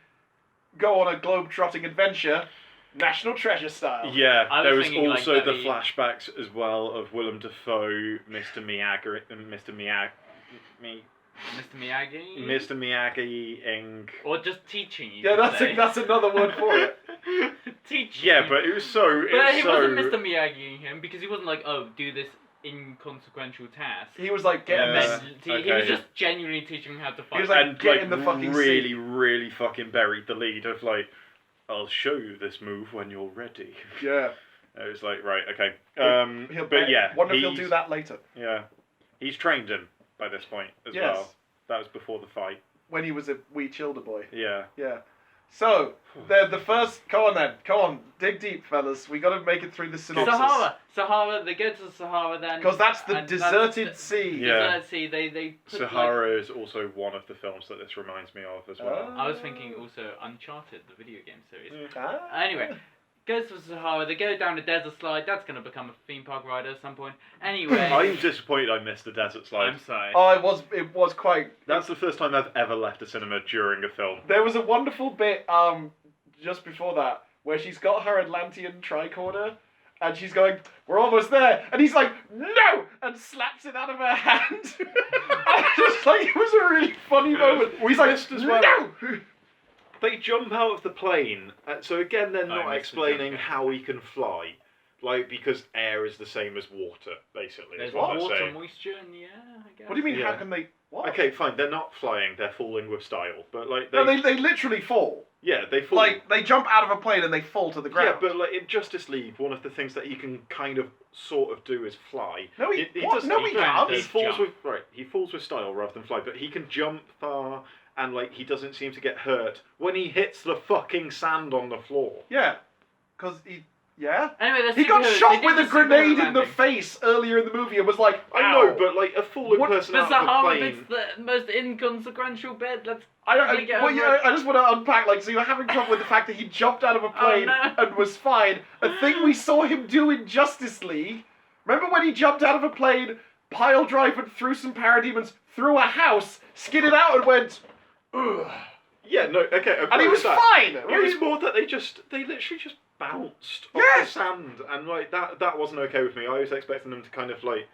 go on a globe-trotting adventure, National Treasure style.
Yeah,
I was
there was
thinking, like,
also
that
the
he-
flashbacks as well of Willem Dafoe, Mr. Miyagi, Mr. Miyagi-ing.
Or just teaching. You
Yeah,
could
that's
say.
another word for it.
Teaching.
Yeah, but it was so.
But he wasn't
so...
Mr. Miyagi him because he wasn't like, oh, do this inconsequential task.
He was like, get
Yeah.
in
And
this.
then he was
okay.
just genuinely teaching him how to fight.
was like,
and
get
like
in the fucking
really,
sea.
really fucking buried the lead of like, I'll show you this move when you're ready.
Yeah.
It was like, right, okay.
But
yeah,
wonder if he'll
he's-
do that later.
Yeah, he's trained him by this point as
Yes.
well. That was before the fight.
When he was a wee childer boy.
Yeah.
Yeah. So, the first... Come on then. Come on. Dig deep, fellas. We got to make it through the synopsis.
Sahara. They go to the Sahara then.
Because that's the
and
deserted
that's
sea.
Yeah.
Deserted sea. They put, like,
Sahara is also one of the films that this reminds me of as well.
I was thinking also Uncharted, the video game series.
Ah.
Anyway, goes to Sahara. They go down a desert slide. That's gonna become a theme park ride at some point. Anyway,
I'm disappointed I missed the desert slide.
I'm sorry.
Oh, it was quite...
That's the first time I've ever left a cinema during a film.
There was a wonderful bit just before that where she's got her Atlantean tricorder And she's going, we're almost there. And he's like, no! And slaps it out of her hand. And just like, it was a really funny moment. He's like,
Missed as well.
no!
They jump out of the plane, so again they're not
missed the
explaining
jump.
how he can fly. Like, because air is the same as water, basically,
There's
is what they're
water,
saying.
moisture in the air, I guess.
What do you mean,
Yeah.
how can they... What?
Okay, fine, they're not flying, they're falling with style. But, like,
No, they literally fall.
yeah, they fall.
Like, they jump out of a plane and they fall to the ground.
Yeah, but, like, in Justice League, one of the things that he can kind of, sort of do is fly.
No, what?
doesn't.
No, he can't.
He
does
falls
jump.
with, right, he falls with style rather than fly, but he can jump far, and, like, he doesn't seem to get hurt when he hits the fucking sand on the floor.
Yeah. Because he... Yeah?
Anyway, the
He got
superheroes,
shot
they did
with
the
a grenade
superhero
in the
landing.
face earlier in the movie and was like,
I know,
"Ow."
but, like, a fallen
What-
person
The
out of the
Sahara
plane...
bit's the most inconsequential bit.
I
get
just want to unpack, like, so you're having trouble with the fact that he jumped out of a plane
no.
and was fine. A thing we saw him do in Justice League. Remember when he jumped out of a plane, pile drive and threw some parademons through a house, skidded out and went, ugh.
Yeah, no, okay.
And he was fine!
It was more that they literally just bounced off
Yes!
the sand, and like that wasn't okay with me. I was expecting them to kind of like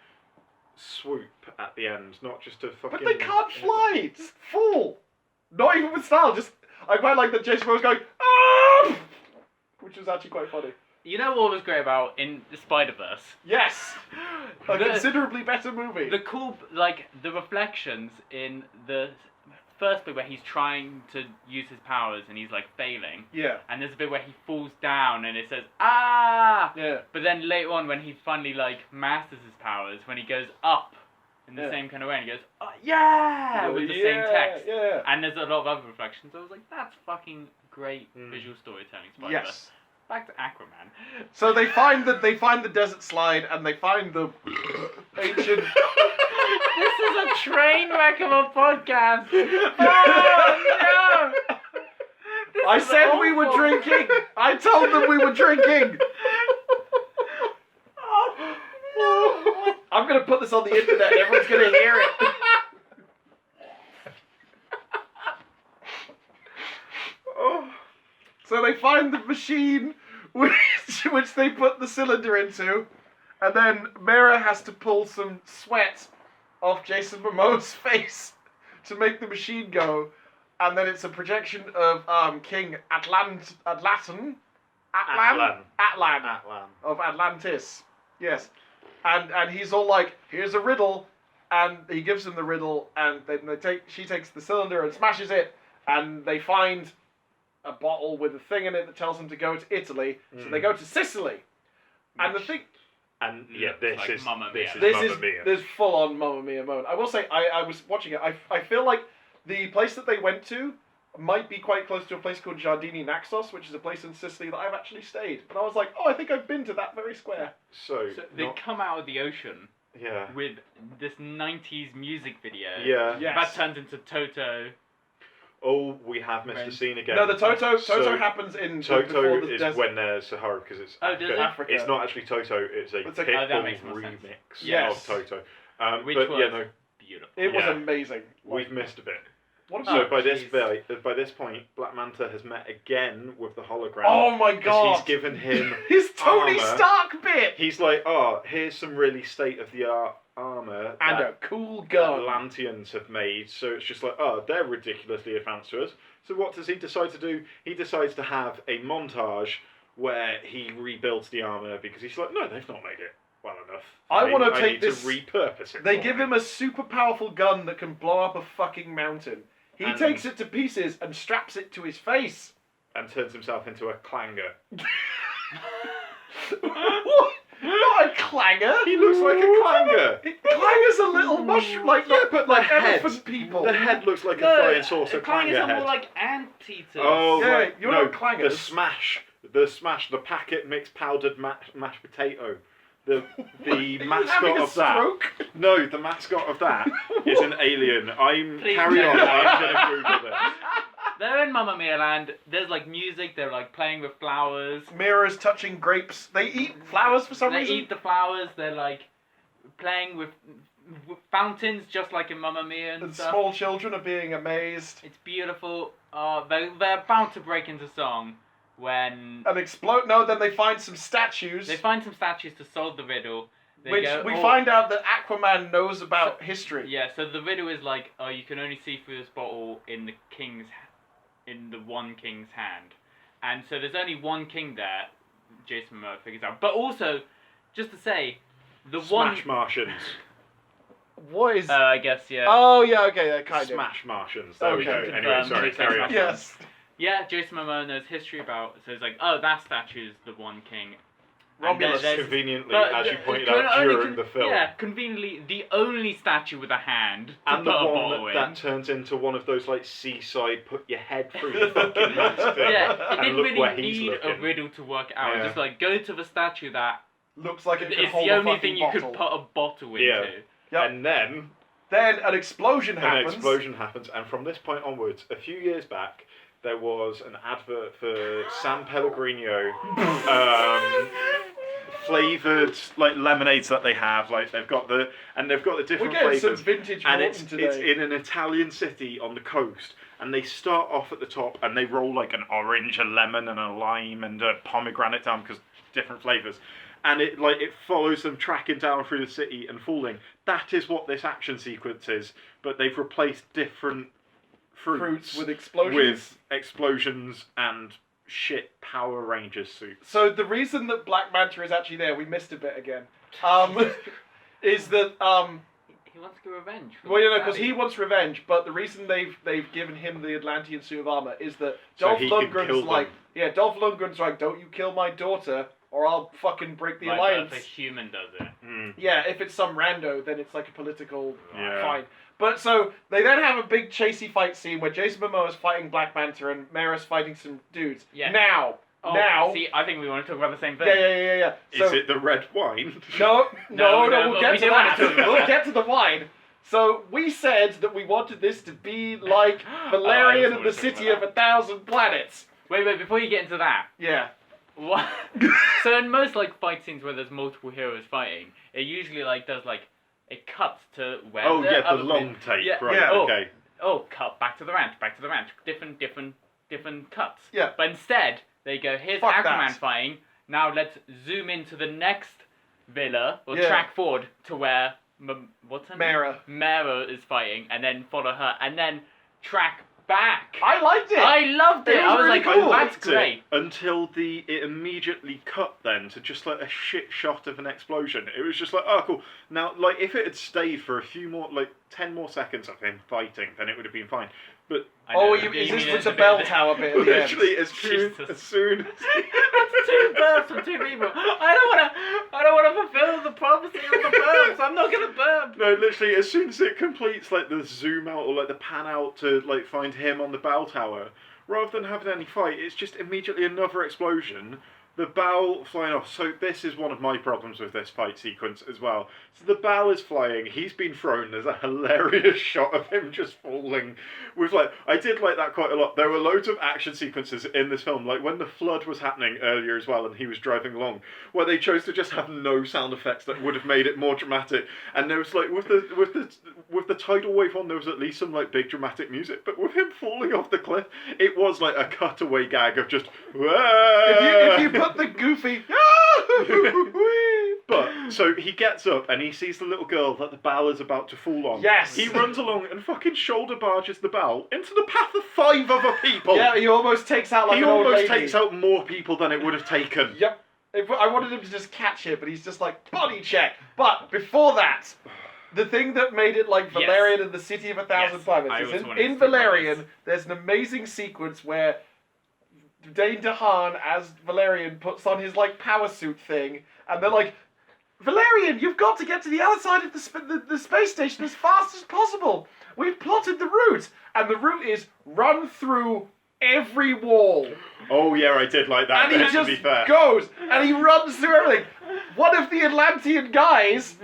swoop at the end, not just to fucking.
But they can't fly! Just fall! Not even with style, just... I quite like that Jason was going, ah! Which was actually quite funny.
You know what was great about in the Spider-Verse?
Yes! A
The-
considerably better movie.
The cool, like, the reflections in the first bit where he's trying to use his powers and he's, like, failing.
Yeah.
And there's a bit where he falls down and it says, ah!
Yeah.
But then later on when he finally, like, masters his powers, when he goes up in the
Yeah.
same kind of way and he goes, oh, yeah! With the same text.
Yeah.
And there's a lot of other reflections. I was like, that's fucking great visual storytelling, Spider-Verse.
Yes.
Back to Aquaman.
So they find the desert slide and they find the ancient.
This is a train wreck of a podcast. Oh no! This
I
is
said we were
awful.
drinking. I told them we were drinking. I'm gonna put this on the internet. And everyone's gonna hear it.
Oh.
So they find the machine which they put the cylinder into, and then Mera has to pull some sweat off Jason Momoa's face to make the machine go, and then it's a projection of King Atlan of Atlantis. Yes, and he's all like, "Here's a riddle," and he gives him the riddle, and then she takes the cylinder and smashes it, and they find a bottle with a thing in it that tells them to go to Italy, so they go to Sicily. And the thing,
And yeah,
Looks
this
like
is
Mamma
this
Mia.
is
this
Mamma
is
Mia.
there's full on Mamma Mia moment. I will say, I was watching it. I feel like the place that they went to might be quite close to a place called Giardini Naxos, which is a place in Sicily that I've actually stayed. And I was like, oh, I think I've been to that very square.
So,
So they come out of the ocean
yeah.
with this 90s music video.
Yeah.
Yes.
That turns into Toto.
Oh, we have missed
Right.
a scene again.
No, the Toto
So,
happens in
Toto
before the
is
desert.
when they're Sahara because it's
Oh, does it?
Africa.
It's not actually Toto. It's a
It's a-
Pitbull
Oh, that makes more
remix
sense.
Yes.
of Toto.
Which
but
was
yeah, no,
beautiful.
It was
Yeah.
amazing.
we've missed a bit.
What
So
about?
by
jeez.
this point, Black Manta has met again with the hologram.
Oh my
'cause
god!
He's given him.
His Tony
armor.
Stark bit
He's like, oh, here's some really state of the art armor
and a
that
cool gun.
Atlanteans have made. So it's just like, oh, they're ridiculously advanced to us. So what does he decide to do? He decides to have a montage where he rebuilds the armor because he's like, no, they've not made it well enough.
I wanna
I
take
need
this-
to repurpose it.
They
for
give
me."
him a super powerful gun that can blow up a fucking mountain. He
And-
takes it to pieces and straps it to his face.
and turns himself into a clanger.
What? Not a clanger.
He looks like a clanger.
Clanger's a little mushroom, like
Yeah, but
like
the head-
elephant people.
The head looks like a flying saucer
Clangers
clanger
are
head.
more like anteaters.
Oh,
Yeah,
right.
you're
no,
not clangers.
the smash, the packet mixed powdered mashed potato. The
Having
mascot
a
of that.
stroke?
No, the mascot of that is an alien.
Please
Carry
no.
on. I'm gonna Google this.
They're in Mamma Mia land. There's like music. They're like playing with flowers.
Mirrors touching grapes. They eat flowers for some
They
reason.
eat the flowers. They're like playing with fountains, just like in Mamma Mia and
And
stuff.
small children are being amazed.
It's beautiful. They're about to break into song, when
And explode. No, then they find some statues.
they find some statues to solve the riddle. They
Which
go,
we
"Oh,
find out that Aquaman knows about history.
Yeah, so the riddle is like, oh, you can only see through this bottle in the one king's hand, and so there's only one king there. Jason Momoa figures out, but also, just to say, the
Smash
one.
Martians.
What is?
I guess yeah.
Oh yeah, okay, that kind of.
Smash Martians. There we go.
Okay.
Anyway, sorry, carry on.
Yes.
Yeah, Jason Momoa knows history about. So it's like, oh, that statue is the one king. And
Romulus.
there's-
Conveniently,
but
as you
the-
pointed
con-
out
only
during the film.
Yeah, conveniently, the only statue with a hand to
And
put
the
a
one
bottle in.
that turns into one of those like seaside put your head through the fucking mask thing.
Yeah, it
and
didn't
look where
really
he's
need a
looking.
riddle to work out.
Yeah.
Just like go to the statue that
Looks like it could
it's
hold
the
a
only
fucking
thing you
bottle.
could put a bottle into.
Yeah.
Yep.
And then
Then an explosion
an
happens.
explosion happens, and from this point onwards, a few years back, there was an advert for San Pellegrino flavored like lemonades that they have. Like they've got the
We're
different
getting some
flavors.
vintage
And
Morton
it's
today.
in an Italian city on the coast, and they start off at the top and they roll like an orange, a lemon, and a lime, and a pomegranate down because different flavors, and it follows them tracking down through the city and falling. That is what this action sequence is, but they've replaced different fruits
Fruits with explosions.
with explosions and shit Power Rangers suits.
So the reason that Black Manta is actually there, we missed a bit again, is that
He wants to get revenge. for
well, you know,
Daddy.
because he wants revenge, but the reason they've given him the Atlantean suit of armor is that
So
Dolph
he can kill
Lundgren's
them.
like, yeah, Dolph Lundgren's like, don't you kill my daughter, or I'll fucking break the
Like,
alliance.
if a human does it.
Yeah, if it's some rando, then it's like a political
Yeah.
fine. But so they then have a big chasey fight scene where Jason Momoa is fighting Black Manta and Mera's fighting some dudes.
Yeah.
Now,
Oh, see, I think we want to talk about the same thing.
yeah.
Is it the red wine?
No,
No,
we'll
but
get
we
to
do want
that.
to talk about
We'll
that.
get to the wine. So we said that we wanted this to be like
I
Valerian
also
and the
wanna talk
City
about
of 1,000 Planets.
Wait, before you get into that,
Yeah.
what? So in most like fight scenes where there's multiple heroes fighting, it usually like does like it cuts to where.
Oh yeah, the
other
long
people-
take,
Yeah.
right?
Yeah.
Okay.
Oh, cut back to the ranch, different cuts.
Yeah.
But instead, they go, here's
Fuck
Aquaman
that.
fighting. Now let's zoom into the next villa or
Yeah.
track forward to where what's her name?
Mera.
Mera is fighting, and then follow her, and then track back.
I liked it.
I loved it.
It was
I was
really
like,
cool.
oh, that's
liked it
great.
until it immediately cut then to just like a shit shot of an explosion. It was just like, oh cool. Now like if it had stayed for a few more 10 more seconds of him fighting, then it would have been fine. But
I know,
Oh,
you
is
mean
this
it's
with the
a bit
bell
of-
tower bit at the end?
literally as
Jesus.
soon
That's two burps from two people. I don't wanna fulfill the prophecy of the burps. I'm not gonna burp.
no, literally as soon as it completes like the zoom out or like the pan out to like find him on the bell tower, rather than having any fight, it's just immediately another explosion. The bow flying off. So this is one of my problems with this fight sequence as well. So the bow is flying. He's been thrown. There's a hilarious shot of him just falling. With like, I did like that quite a lot. There were loads of action sequences in this film, like when the flood was happening earlier as well, and he was driving along, where they chose to just have no sound effects that would have made it more dramatic. And there was like with the tidal wave on, there was at least some like big dramatic music. But with him falling off the cliff, it was like a cutaway gag of just.
If you put the goofy.
But so he gets up and he sees the little girl that the bow is about to fall on.
Yes.
He runs along and fucking shoulder barges the bow into the path of 5 other people.
Yeah, he almost takes out like
he
an old
almost
lady.
takes out more people than it would have taken.
Yep. I wanted him to just catch it, but he's just like, body check. But before that, the thing that made it like Valerian and the City of 1,000
Yes,
Planets
I
is
also wanted to
in
speak about
Valerian,
this.
there's an amazing sequence where Dane DeHaan as Valerian puts on his like power suit thing, and they're like, Valerian, you've got to get to the other side of the space station as fast as possible. We've plotted the route, and the route is run through every wall.
Oh yeah, I did like that.
And he
bit, to
just
be fair.
goes, and he runs through everything. One of the Atlantean guys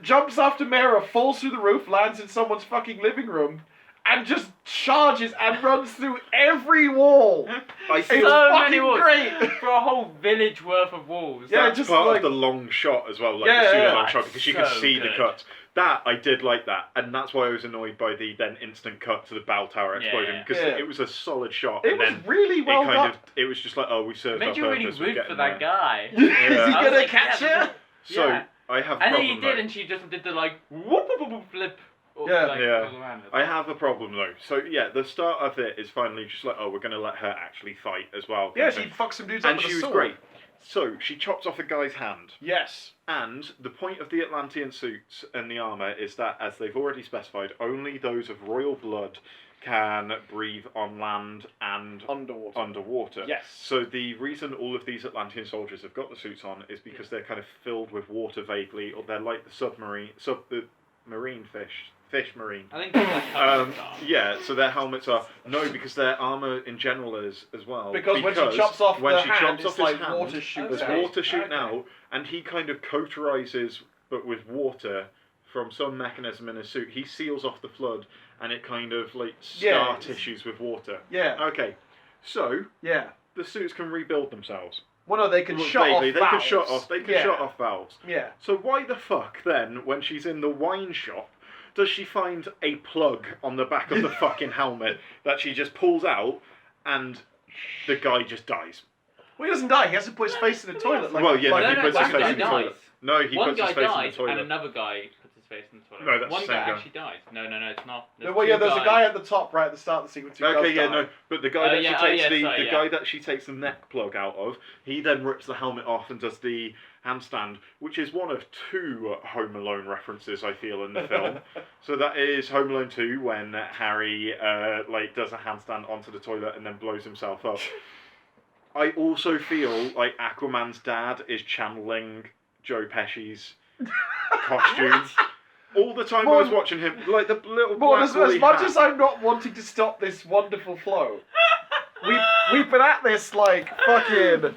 jumps after Mera, falls through the roof, lands in someone's fucking living room, and just charges and runs through every wall.
I
It's
feel
So
fucking
many walls.
great.
For a whole village worth of walls.
Yeah,
that's
just
part
like-
of the long shot as well, like
Yeah,
the pseudo
yeah.
long shot, because you can
So
see the
good.
cuts. That I did like that, and that's why I was annoyed by the then instant cut to the bell tower exploding,
Yeah.
because
Yeah.
it was a solid shot,
It
and
was
then
really well
it kind
done.
of it was just like, oh, we
It
served
made
our
you really
purpose. we're
root for
getting
that
there.
guy.
Is he
Yeah.
I was
gonna
like,
catch
yeah,
you?
So
Yeah.
I have a
And then
problem
he did,
though.
and she just did the like whoop whoop whoop, whoop flip.
Yeah.
Like,
Yeah.
all around it.
I have a problem though. So yeah, the start of it is finally just like, oh, we're gonna let her actually fight as well. kind
Yeah,
of
she
thing.
fucks some dudes up
and
with
she
a
was
sword.
great. So she chops off a guy's hand.
Yes.
And the point of the Atlantean suits and the armour is that, as they've already specified, only those of royal blood can breathe on land and
Underwater.
underwater.
Yes.
So the reason all of these Atlantean soldiers have got the suits on is because they're kind of filled with water vaguely, or they're like the marine fish marine.
I think that's like
Yeah, so their helmets are because their armor in general is as well.
Because when she chops off
when
the
she
hand,
chops
it's
off his
like
hand,
water shoots
there's
out.
water shooting
Okay.
out, and he kind of cauterizes, but with water from some mechanism in his suit. He seals off the flood, and it kind of like scar
Yeah.
tissues with water.
Yeah.
Okay, so
Yeah.
the suits can rebuild themselves.
Well, no, they can
Well,
shut
vaguely,
off
they
valves.
can shut off. They can
Yeah.
shut off valves.
Yeah.
So why the fuck then, when she's in the wine shop, does she find a plug on the back of the fucking helmet that she just pulls out, and the guy just dies?
Well, he doesn't die. He has to put his face in the toilet. Like,
Well, yeah,
like,
he
no,
puts his
one
face
guy
in the
dies.
toilet. No, he
One
puts
guy
his face in
dies,
the toilet.
and another guy puts his face in the toilet.
No, that's
one
the
guy
same guy.
actually dies. No, it's not.
well, yeah, there's a guy at the top right at the start of the sequence who
Okay,
does
yeah,
die.
no, but the guy
Oh,
that
yeah,
she takes
sorry,
the
yeah.
guy that she takes the neck plug out of, he then rips the helmet off and does the handstand, which is one of two Home Alone references I feel in the film. So that is Home Alone 2 when Harry like does a handstand onto the toilet and then blows himself up. I also feel like Aquaman's dad is channeling Joe Pesci's costume. All the time I was watching him, like the little
Well,
black
as
woolly
much
hat.
as I'm not wanting to stop this wonderful flow, we've been at this like fucking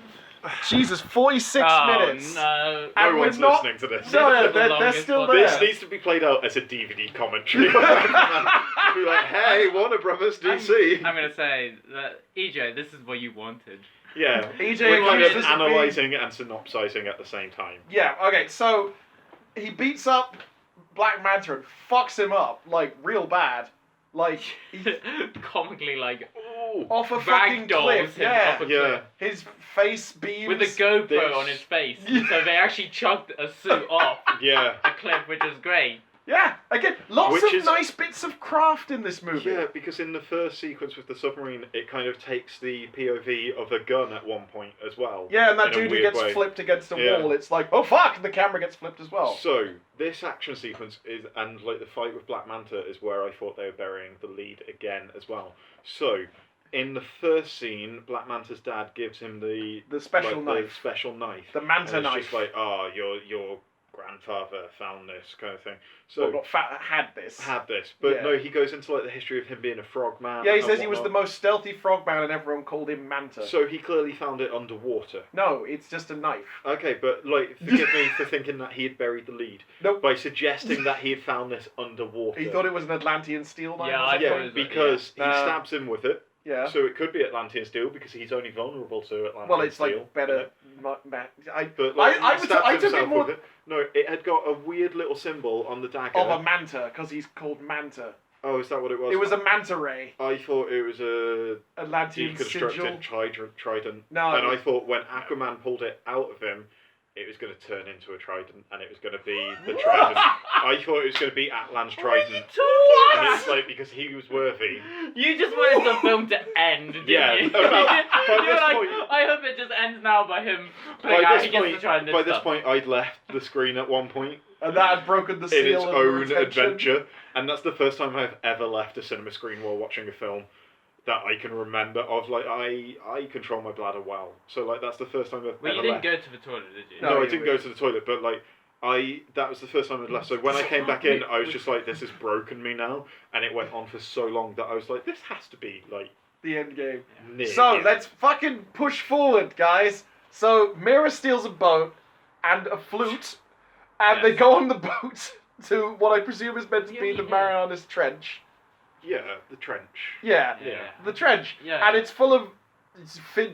Jesus 46 minutes.
No.
No
and
one's
we're not-
listening to this.
No,
This is the
they're
longest
still
podcast.
there.
This needs to be played out as a DVD commentary. Be like, hey, Warner Brothers, DC.
I'm gonna say that EJ, this is what you wanted.
Yeah,
EJ
we're kind
wanted
of
this to be-
analysing and synopsising at the same time.
Yeah, okay, so he beats up Black Manta and fucks him up, like, real bad. Like, he,
Comically, like,
Ooh.
off a fucking
ragdolls
cliff,
him
yeah.
off a
Yeah.
cliff.
His face beams.
With a GoPro
this-
on his face.
Yeah.
So they actually chucked a suit off
Yeah.
a cliff, which is great.
Yeah, again, lots
Which
of
is-
nice bits of craft in this movie.
Yeah, because in the first sequence with the submarine, it kind of takes the POV of a gun at one point as well.
Yeah, and that
in a
dude who
weird
gets
way.
flipped against a
Yeah.
wall, it's like, oh fuck, and the camera gets flipped as well.
So, this action sequence is, and like the fight with Black Manta is where I thought they were burying the lead again as well. So, in the first scene, Black Manta's dad gives him the
special
like,
knife.
the special knife.
The Manta
and it's
knife.
just like, oh, your grandfather found this kind of thing. So
Well, not fat, had this.
had this, but
Yeah.
no, he goes into like the history of him being a frogman.
Yeah, he
and
says he was the
whatnot.
most stealthy frogman and everyone called him Manta.
So he clearly found it underwater.
No, it's just a knife.
Okay, but like, forgive me for thinking that he had buried the lead
Nope.
by suggesting that he had found this underwater.
He thought it was an Atlantean steel knife.
Yeah,
or
I
something.
thought it
Yeah,
was
because he
Nah.
stabs him with it.
Yeah.
So it could be Atlantean steel because he's only vulnerable to Atlantean
Well, it's
steel.
like better.
But like,
I
he
took
stabs
it
himself
more
with it. No, it had got a weird little symbol on the dagger.
of a manta because he's called Manta.
Oh, is that what it was?
It was a manta ray.
I thought it was a
Atlantean sigil.
deconstructed trident.
No.
And I thought when Aquaman pulled it out of him, it was going to turn into a trident, and it was going to be the trident. I thought it was going to be Atlan's trident. And it's like, because he was worthy.
You just wanted the film to end, didn't
Yeah,
you?
about- by
You were
this
like,
point-
I hope it just ends now by him
By
playing out
this
against the
point,
trident
by
and
this
stuff.
point, I'd left the screen at one point
And that had broken the seal
in its
of
own
retention.
adventure, and that's the first time I've ever left a cinema screen while watching a film that I can remember of. Like, I control my bladder well, so like that's the first time I've
Well,
ever
you didn't
left.
go to the toilet, did you?
No,
No,
I
you
didn't
were-
go to the toilet, but like that was the first time I'd left. So when I came back in, I was just like, this has broken me now, and it went on for so long that I was like, this has to be like
The end game.
near.
So
here.
let's fucking push forward, guys. So Mira steals a boat and a flute, and they
Yes.
go on the boat to what I presume is meant to be
Yeah,
the
yeah.
Marianas Trench.
Yeah, the trench.
Yeah,
Yeah.
the trench.
Yeah.
And it's full of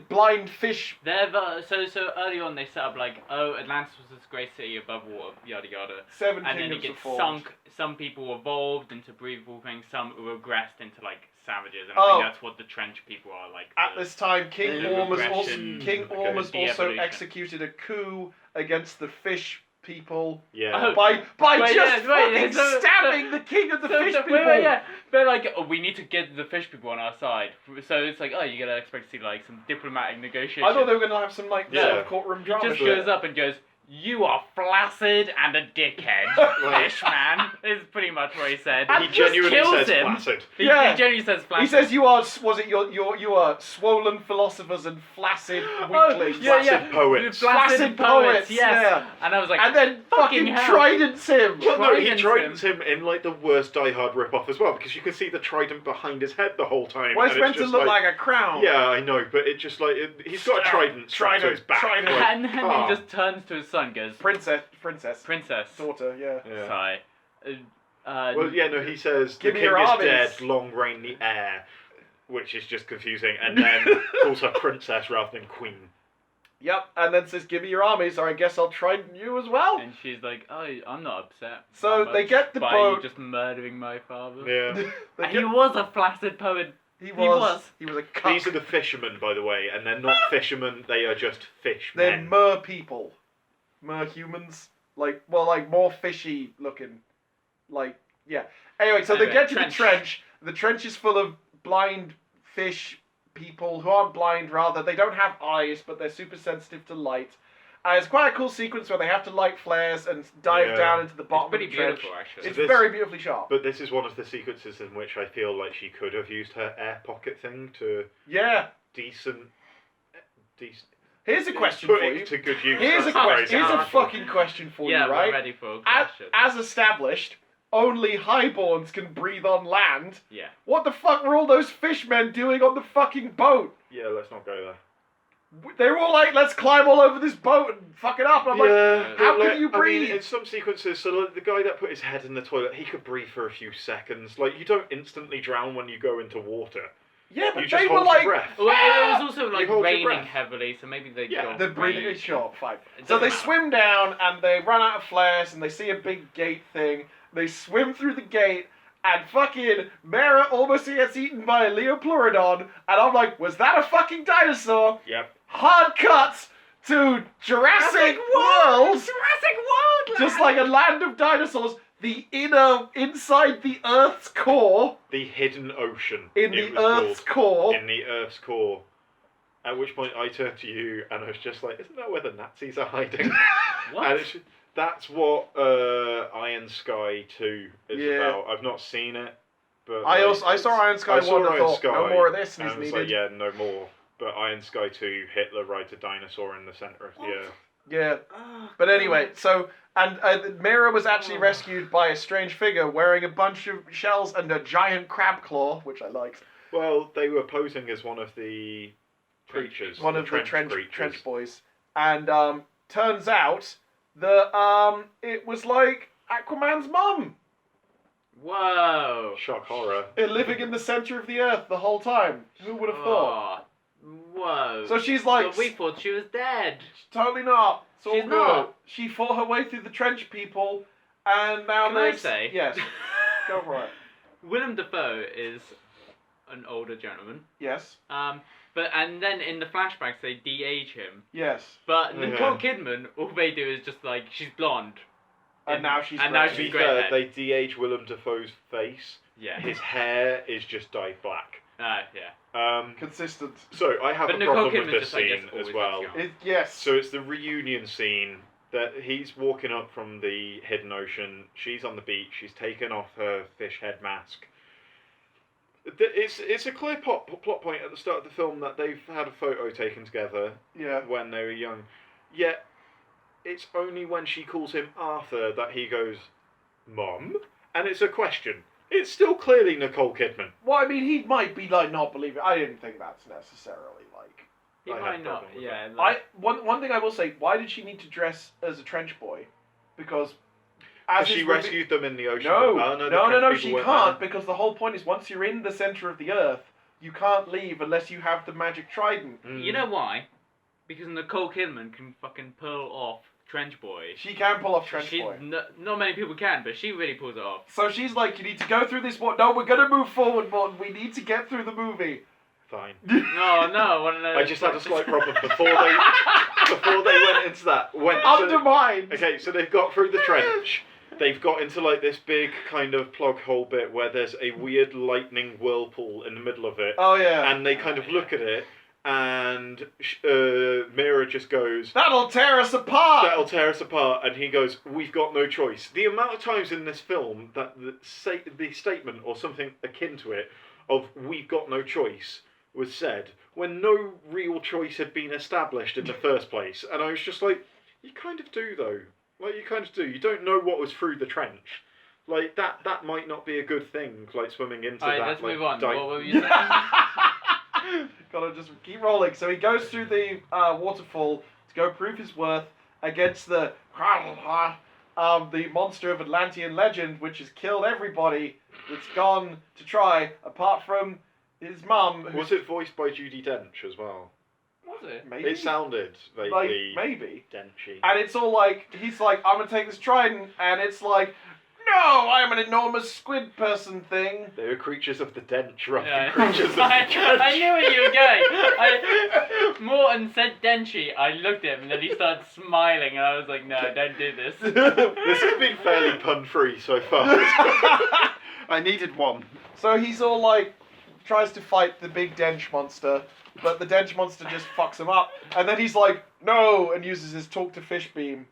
blind fish.
So early on they set up like, oh, Atlantis was this great city above water, yada yada.
7
And then
kingdoms
it
were
gets
formed.
sunk. Some people evolved into breathable things. Some regressed into like savages. And I
Oh.
think that's what the trench people are like.
At this time, King
the
Orm has
regression,
also
de-evolution.
executed a coup against the fish people
Yeah.
Oh.
by
Wait,
just
yeah, wait,
fucking
so-
stabbing the king of the fish people.
Wait, yeah. They're like, oh, we need to get the fish people on our side. So it's like, oh, you gotta expect to see like some diplomatic negotiations.
I thought they were going to have some like
Yeah.
sort of courtroom
He
drama.
just
shit.
goes up and goes, "You are flaccid and a dickhead, fish man." Is pretty much what he said.
And
He
just
genuinely
kills
says
him.
flaccid.
He
Yeah.
genuinely says flaccid.
He says you are, was it you are swollen philosophers and flaccid weaklings.
Flaccid poets.
Flaccid poets, yes.
yeah.
And I was like,
And then fucking
hell.
tridents him.
Well, no, he
Tridents
tridents him in like the worst Die Hard ripoff as well, because you can see the trident behind his head the whole time.
Well, it's
and
meant to
just
look like a crown.
Yeah, I know, but it just like he's got a trident strapped to his back.
Trident.
like,
And then
calm.
he just turns to his son, and goes,
Princess,
"Princess,
daughter, yeah.
Yeah.
sorry."
Well, yeah, no, he says
Give
the
me
king
your
is
armies.
dead, long reign the heir, which is just confusing, and then calls her princess rather than queen.
Yep, and then says, "Give me your armies, or I guess I'll trident you as well."
And she's like, "Oh, I'm not upset."
So
Mama,
they get the
by
boat.
you just murdering my father.
Yeah.
They
And
get-
he was a flaccid poet.
he
was.
was a cuck.
These are the fishermen, by the way, and they're not fishermen, they are just fish
They're
men.
mer people, mer humans, like more fishy looking, like yeah. Anyway, so they
Anyway,
get to
trench.
the trench. The trench is full of blind fish people who aren't blind. Rather, they don't have eyes, but they're super sensitive to light. It's quite a cool sequence where they have to light flares and dive
Yeah.
down into the
It's
bottom
pretty
of the trench.
beautiful, actually.
It's
this-
very beautifully shot.
But this is one of the sequences in which I feel like she could have used her air pocket thing to
Yeah.
decent.
Here's a question
put
for
it
you.
to good use.
Here's a
that's
question.
crazy.
Here's a fucking question for
Yeah,
you, right?
we're ready for a
As,
question.
as established, only highborns can breathe on land.
Yeah.
What the fuck were all those fishmen doing on the fucking boat?
Yeah, let's not go there.
They were all like, let's climb all over this boat and fuck it up. I'm like,
yeah,
how
but,
can you
I mean,
breathe?
in some sequences, so like, the guy that put his head in the toilet, he could breathe for a few seconds. Like, you don't instantly drown when you go into water.
yeah, but
You just
they were
hold
like,
your breath.
Well, it was also like
hold your
raining
breath.
heavily, so maybe they
Yeah,
got
they're breathing.
rain.
Sure, fine.
It
So
doesn't
they
matter.
swim down and they run out of flares and they see a big gate thing. They swim through the gate and fucking Mara almost gets eaten by a Leopleurodon. And I'm like, was that a fucking dinosaur?
Yep.
Hard cuts to Jurassic World.
Jurassic World!
Just like a land of dinosaurs, the inside the Earth's core,
The hidden ocean.
in
it
the
was
Earth's
called.
core.
In the Earth's core. At which point I turned to you and I was just like, isn't that where the Nazis are hiding?
What?
And that's what Iron Sky 2 is
Yeah.
about. I've not seen it, but
I saw Iron Sky 1 and thought, no more of this
and
is
I was
needed.
like, yeah, no more. But Iron Sky 2, Hitler rides a dinosaur in the centre of the Earth.
Yeah. But anyway, so, and Mira was actually rescued by a strange figure wearing a bunch of shells and a giant crab claw, which I liked.
Well, they were posing as one of the creatures.
One of the
creatures.
trench boys. And turns out that it was like Aquaman's mum.
Whoa.
Shock horror.
Living in the center of the earth the whole time. Who would have thought?
Oh, whoa.
So she's like,
But we thought she was dead.
totally not. It's all
She's
good.
not.
She fought her way through the trench people, and now
Can I
there's...
say?
Yes. Go for it.
Willem Dafoe is an older gentleman.
Yes.
And then in the flashbacks they de-age him.
Yes.
But
Yeah.
Nicole Kidman, all they do is just like she's blonde.
And now she's
and now
grey.
To be
she's grey
fair,
hair.
they de-age Willem Dafoe's face.
Yeah.
His hair is just dyed black.
Yeah.
Consistent.
So I have
But
a
Nicole
problem with
Kidman
this
just, I guess,
scene
always
as well.
looks young.
Yes.
So it's the reunion scene that he's walking up from the hidden ocean. She's on the beach. She's taken off her fish head mask. It's a clear plot point at the start of the film that they've had a photo taken together
Yeah.
when they were young. Yet it's only when she calls him Arthur that he goes, "Mum?" And it's a question. It's still clearly Nicole Kidman.
Well, I mean, he might be like not believing. I didn't think that's necessarily like.
He
I have
might
a
not.
problem with
Yeah.
that.
Like,
One thing I will say. Why did she need to dress as a trench boy? Because as
she
is revealed-
rescued them in the ocean.
No,
Oh,
no,
the French people
she
weren't
can't,
there.
because the whole point is once you're in the center of the Earth, you can't leave unless you have the magic trident.
Mm.
You know why? Because Nicole Kidman can fucking pull off Trench Boy.
She can pull off Trench Boy.
Not many people can, but she really pulls it off.
So she's like, you need to go through this. No, we're gonna move forward, Morton. We need to get through the movie.
Fine.
No,
I just had a slight problem before they went into that.
Undermined.
Okay, so they've got through the trench. They've got into like this big kind of plug hole bit where there's a weird lightning whirlpool in the middle of it.
Oh yeah.
And they kind of look at it, and Mira just goes,
That'll tear us apart.
"That'll tear us apart," and he goes, "We've got no choice." The amount of times in this film that the statement or something akin to it of "we've got no choice" was said when no real choice had been established in the first place, and I was just like, "You kind of do though. Like you kind of do. You don't know what was through the trench." Like that might not be a good thing. Like swimming into
Alright,
that.
let's
like,
move on.
di-
What were you saying?
Gotta just keep rolling. So he goes through the waterfall to go prove his worth against the monster of Atlantean legend, which has killed everybody that's gone to try, apart from his mum.
Was it voiced by Judi Dench as well?
Was it?
Maybe.
It sounded
like
vaguely
maybe.
Denchy.
And it's all like, he's like, I'm gonna take this trident, and it's like, no, I'm an enormous squid person thing.
They were creatures of the dench rather
Yeah.
than creatures of the trench.
I knew where you were going. Morton said Denchi. I looked at him and then he started smiling, and I was like, no, don't do this.
This has been fairly pun-free so far. I needed one.
So he's all like, tries to fight the big dench monster, but the dench monster just fucks him up. And then he's like, no, and uses his talk to fish beam.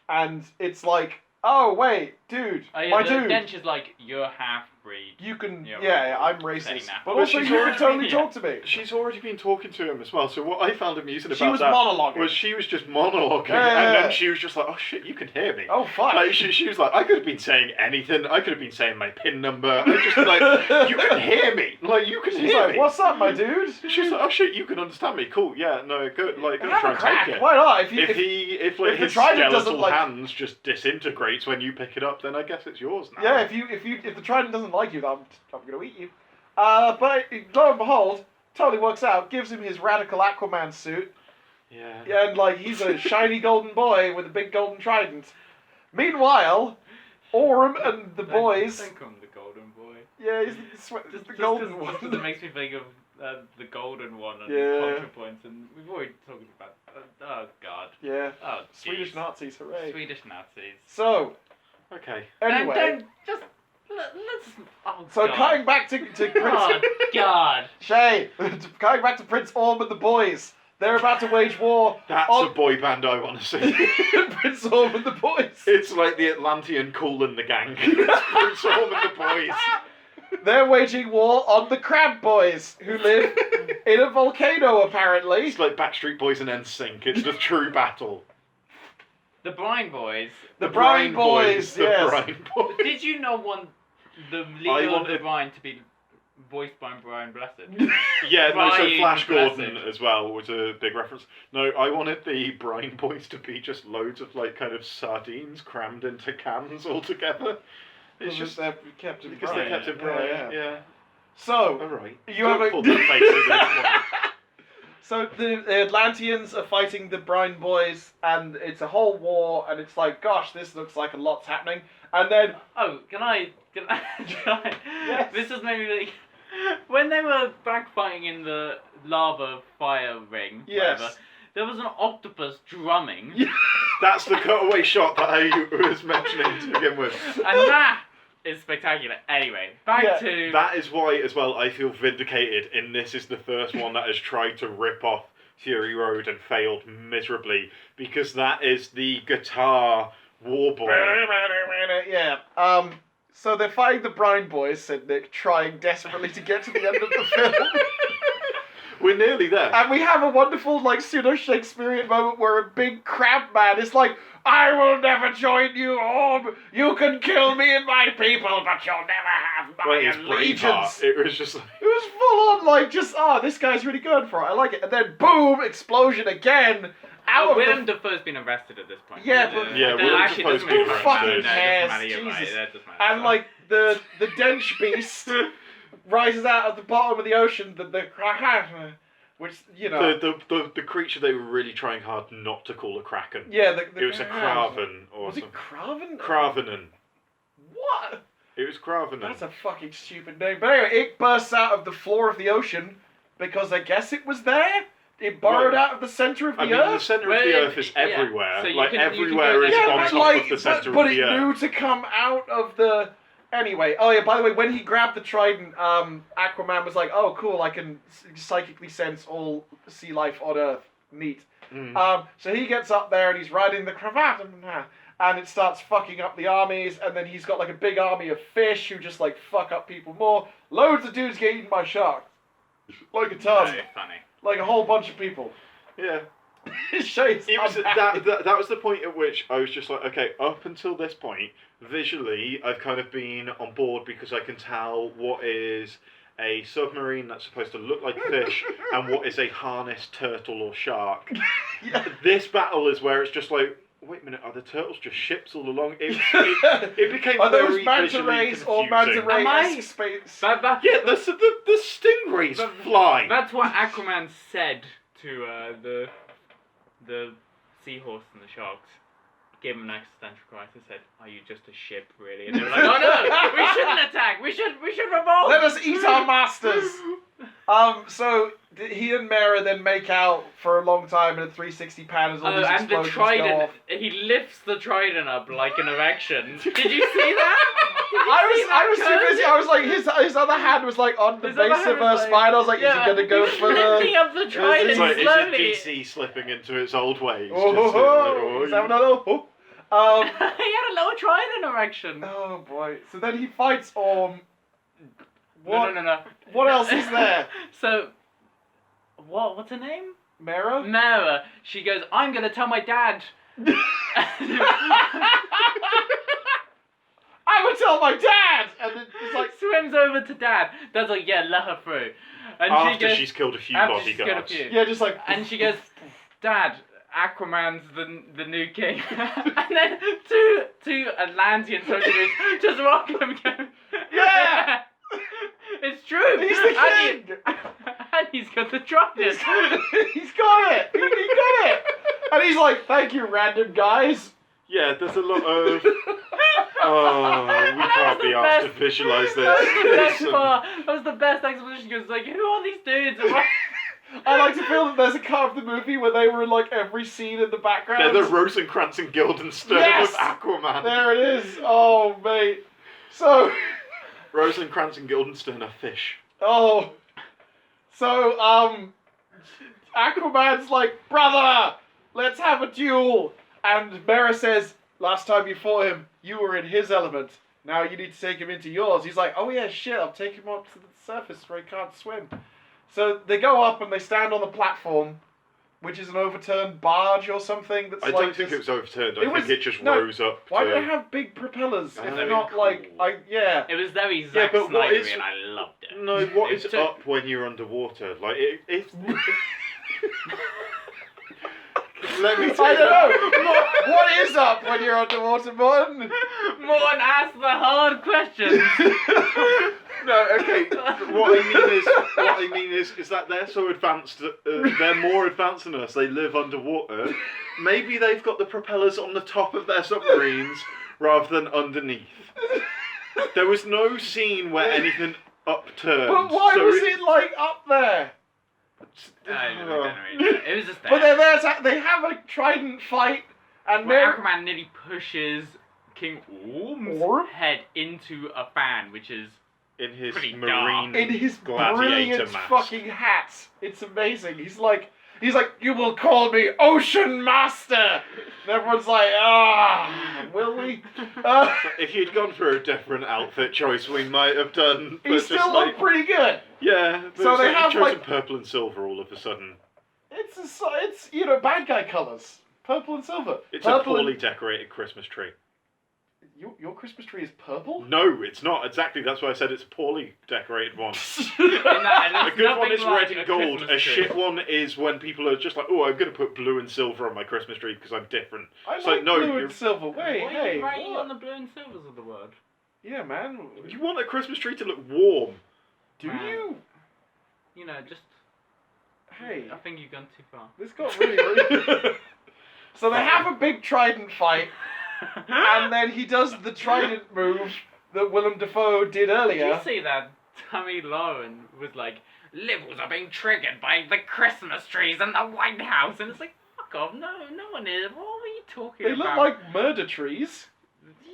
And it's like, oh, wait, dude, my dude.
Dench is like, you're half-breed.
You can,
Yeah,
I'm
saying
racist.
that.
But
But
also,
she's
you can
already-
totally
yeah.
talk to me.
She's already been talking to him as well, so what I found amusing about
She was
that
monologuing.
was she was just monologuing,
Yeah.
and then she was just like, oh shit, you can hear me.
Oh, fuck.
Like, she was like, I could have been saying anything, I could have been saying my PIN number, I just like, you can hear me, like, you can
She's
hear
like,
me.
what's up, my dude?
She's like, oh shit, you can understand me, cool, yeah, no, good, like, good,
Have
try
a
and
crack.
take it.
Why not?
If like
if the
his
trident doesn't,
skeletal
like-
hands just disintegrates when you pick it up, then I guess it's yours now.
Yeah, if the trident doesn't like you, I'm gonna eat you. But lo and behold, totally works out. Gives him his radical Aquaman suit,
Yeah.
and like he's a shiny golden boy with a big golden trident. Meanwhile, Orm and the boys.
Don't call him the golden boy.
Yeah, he's the golden one.
Just 'cause it makes me think of the golden one and
Yeah.
ContraPoints, and we've already talked about. Oh god.
Yeah,
Oh
Swedish
jeez.
Nazis, hooray!
Swedish Nazis.
So
Okay.
anyway,
Don't just let's. Oh
so
god.
coming back to Prince
Oh god.
Shay, coming back to Prince Orm and the boys. They're about to wage war
That's
on
a boy band I want to see.
Prince Orm and the boys.
It's like the Atlantean Cool and the Gang. It's Prince Orm and the boys.
They're waging war on the Crab Boys, who live in a volcano, apparently.
It's like Backstreet Boys and NSYNC. It's the true battle.
The Brine Boys.
The Brine Boys,
The
yes.
Brine Boys.
Did you not want the
I
leader of
wanted-
the Brine to be voiced by Brian Blessed?
Yeah, no, so
Brian
Flash Gordon
Blessed.
as well was a big reference. No, I wanted the Brine Boys to be just loads of like kind of sardines crammed into cans all together. It's just
they're kept in
because
Brine.
they kept it
Yeah,
Brine.
yeah.
Yeah.
So,
Alright.
You have a-
pull the face of this one.
so the Atlanteans are fighting the Brine Boys, and it's a whole war, and it's like, gosh, this looks like a lot's happening. And then,
Oh, can I?
Yes.
This has made me think. When they were back fighting in the lava fire ring,
Yes.
whatever, there was an octopus drumming,
That's the cutaway shot that I was mentioning to begin with.
and that is spectacular. Anyway, back
Yeah,
to
That is why, as well, I feel vindicated in this is the first one that has tried to rip off Fury Road and failed miserably, because that is the guitar war boy.
yeah. So they're fighting the Brine Boys, said Nick, trying desperately to get to the end of the film.
We're nearly there.
And we have a wonderful, like, pseudo-Shakespearean moment where a big crab man is like, I will never join you, Orm. You can kill me and my people, but you'll never have my
Like his
allegiance.
Braveheart. It was just like,
It was full on, like, just, this guy's really good for it. I like it. And then, boom, explosion again. out of
Willem
the...
Dafoe's been arrested at this point.
Yeah, but-
Yeah,
That
Willem
actually
Dafoe's
doesn't
been
really
arrested.
matter.
Fucking
No,
cares,
it doesn't matter. You're right.
Jesus.
That doesn't matter.
And, like, the dench beast rises out of the bottom of the ocean, the kraken, which, you know...
The creature they were really trying hard not to call a kraken.
Yeah,
It was a Kraven or
Was it
something.
Kraven?
Kravenen.
What?
It was Kravenen.
That's a fucking stupid name. But anyway, it bursts out of the floor of the ocean because I guess it was there. It burrowed out of the center of the
the
earth.
center
Well,
of the earth is
yeah.
everywhere.
So you
like
can- you can
everywhere
get
is
that-
on
Yeah,
top of the center
but
of
it
the earth.
knew to come out of the. Anyway, oh yeah. By the way, when he grabbed the trident, Aquaman was like, "Oh, cool! I can psychically sense all sea life on Earth. Neat." So he gets up there and he's riding the cravat, and it starts fucking up the armies. And then he's got like a big army of fish who just like fuck up people more. Loads of dudes get eaten by sharks, like a ton,
Very funny.
like a whole bunch of people.
Yeah.
It shows
It was
unhappy.
that was the point at which I was just like, okay, up until this point, visually, I've kind of been on board because I can tell what is a submarine that's supposed to look like fish and what is a harnessed turtle or shark.
Yeah.
This battle is where it's just like, wait a minute, are the turtles just ships all along? It became
Are those
very
manta
visually
rays or
confusing.
manta
Am I-
ray space?
Yeah, the stingrays fly.
That's what Aquaman said to the seahorse and the sharks. Gave him an existential crisis. Said, "Are you just a ship, really?" And they were like, "Oh no, we shouldn't attack. We should revolt.
Let us eat our masters." So he and Mera then make out for a long time in a 360 pan as all these
And the
explosions go
trident,
off.
he lifts the trident up like an erection. Did you see that?
I was too busy. I was like, his other hand was like on the
His other
base
hand
of her
was like-
spine. I was like,
Yeah.
is he gonna go
He was
for
lifting
the?
up the trident
It's like,
slowly.
is it DC slipping into its old ways?
Oh,
Just
oh, is that another? Oh.
He had a little trident erection.
Oh boy. So then he fights Orm. What?
No.
What else is there?
So, what's her name?
Mera?
Mara. She goes, "I'm gonna tell my dad."
I would tell my dad, and then it's like,
Swims over to dad. Dad's like, "Yeah, let her through." And
After
she goes,
she's killed a few
after she's got a
bodyguards.
few.
yeah, just like,
And she goes, "Dad, Aquaman's the new king." And then two Atlantean soldiers just rock him.
Yeah!
It's true.
He's the
And
king!
and he's got the trident.
He's got it! He got it! And he's like, thank you, random guys.
Yeah, there's a lot of. Oh, we
That
can't
was
be
the
asked to
best-
visualise
That was the best
this.
part. That was the best exposition. He goes like, "Who are these dudes?" And what-
I like to feel that there's a cut of the movie where they were in like every scene in the background.
They're the Rosencrantz and Guildenstern
Yes!
of Aquaman.
There it is. Oh, mate. So,
Rosencrantz and Guildenstern are fish.
So, Aquaman's like, brother, let's have a duel. And Mera says, last time you fought him, you were in his element. Now you need to take him into yours. He's like, oh yeah, shit, I'll take him up to the surface where he can't swim. So they go up and they stand on the platform, which is an overturned barge or something. That's
I
like
don't think
this-
it was overturned. I
It
think
was-
it just
no,
rose up.
Why
to...
do they have big propellers?
Oh,
If
that'd
not
be
like,
cool.
yeah.
It was very
Yeah,
Zack
but what is-
Snydery, and I loved it.
No, what
It
is
took-
up when you're underwater? Like, if... Let me tell
I
you.
don't know. What is up when you're underwater, Morton?
Morton asked the hard questions.
No, okay. What I mean is that they're so advanced. They're more advanced than us. They live underwater. Maybe they've got the propellers on the top of their submarines rather than underneath. There was no scene where anything upturned.
But why
so
was it like up there?
I don't know. It was just there.
But they're there to, they have a trident fight, and
Where
they're
Aquaman nearly pushes King Orm's
Orm?
head into a fan, which is
in his
pretty
marine
dark.
in his
gladiator
brilliant
mask.
fucking hat. It's amazing. He's like, you will call me Ocean Master. And everyone's like, will we?
If you'd gone for a different outfit choice, we might have done.
He
but
still
just
looked pretty good.
Yeah, but
So
it's
they
like
have,
you've chosen
like-
purple and silver all of a sudden.
It's bad guy colors, purple and silver.
It's
Purple
a poorly decorated Christmas tree.
Your Christmas tree is purple?
No, it's not. Exactly. That's why I said it's a poorly decorated one.
A
A good one is red and gold. A shit one is when people are just like, oh, I'm going to put blue and silver on my Christmas tree because I'm different.
I
It's
like
like, no,
blue
you're-
and silver. Wait,
What are
hey,
you writing
what?
on the blue and silvers of the word?
Yeah, man.
You want a Christmas tree to look warm.
Do
Man.
you?
You know, just.
Hey,
I think you've gone too far.
this got really. So they have a big trident fight, and then he does the trident move that Willem Dafoe did
Did
earlier.
you see that Tommy Lauren was like, liberals are being triggered by the Christmas trees and the White House, and it's like, fuck off, no one is. What are you talking
They
about?
look like murder trees.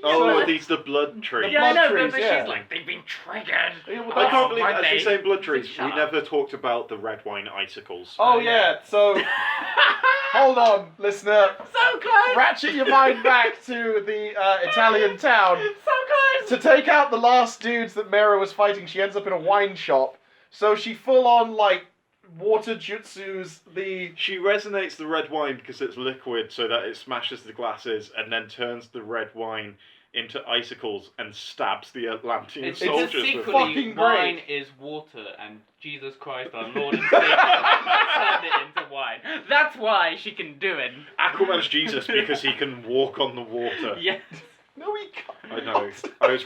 Oh,
but-
these the blood trees.
yeah, I know,
blood
but
trees, yeah.
she's like, they've been triggered.
Yeah, well,
I can't believe
why'd
actually
they?
saying blood trees.
Shut
We
up.
never talked about the red wine icicles.
Oh yeah, so hold on, listener.
So close!
Ratchet your mind back to the Italian town.
So close!
To take out the last dudes that Mera was fighting, she ends up in a wine shop. So she full on like water jutsus the.
She resonates the red wine because it's liquid so that it smashes the glasses and then turns the red wine into icicles and stabs the Atlantean
It's
soldiers
just
with
fucking
secretly,
great.
wine is water, and Jesus Christ, our Lord and Savior, turned it into wine. That's why she can do it.
Aquaman's Jesus because he can walk on the water.
Yes.
No, he can't.
I know. I was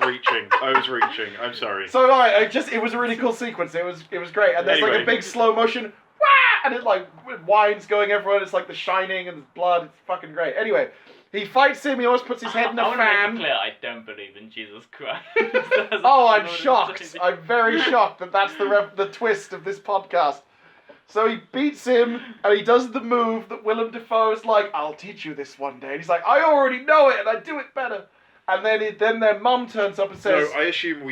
reaching. I'm sorry.
So alright, it was a really cool sequence. It was great, and there's like a
Anyway.
big slow motion, wah, and it like wine's going everywhere. It's like The Shining and there's blood. It's fucking great. Anyway, he fights him. He always puts his head in
I
a
want to make
fan.
it clear, I don't believe in Jesus Christ. As
Oh,
our
I'm
Lord and
shocked.
Savior.
I'm very shocked that that's the twist of this podcast. So he beats him, and he does the move that Willem Dafoe's like, I'll teach you this one day. And he's like, I already know it, and I do it better. And then their mum turns up and says,
No, I assume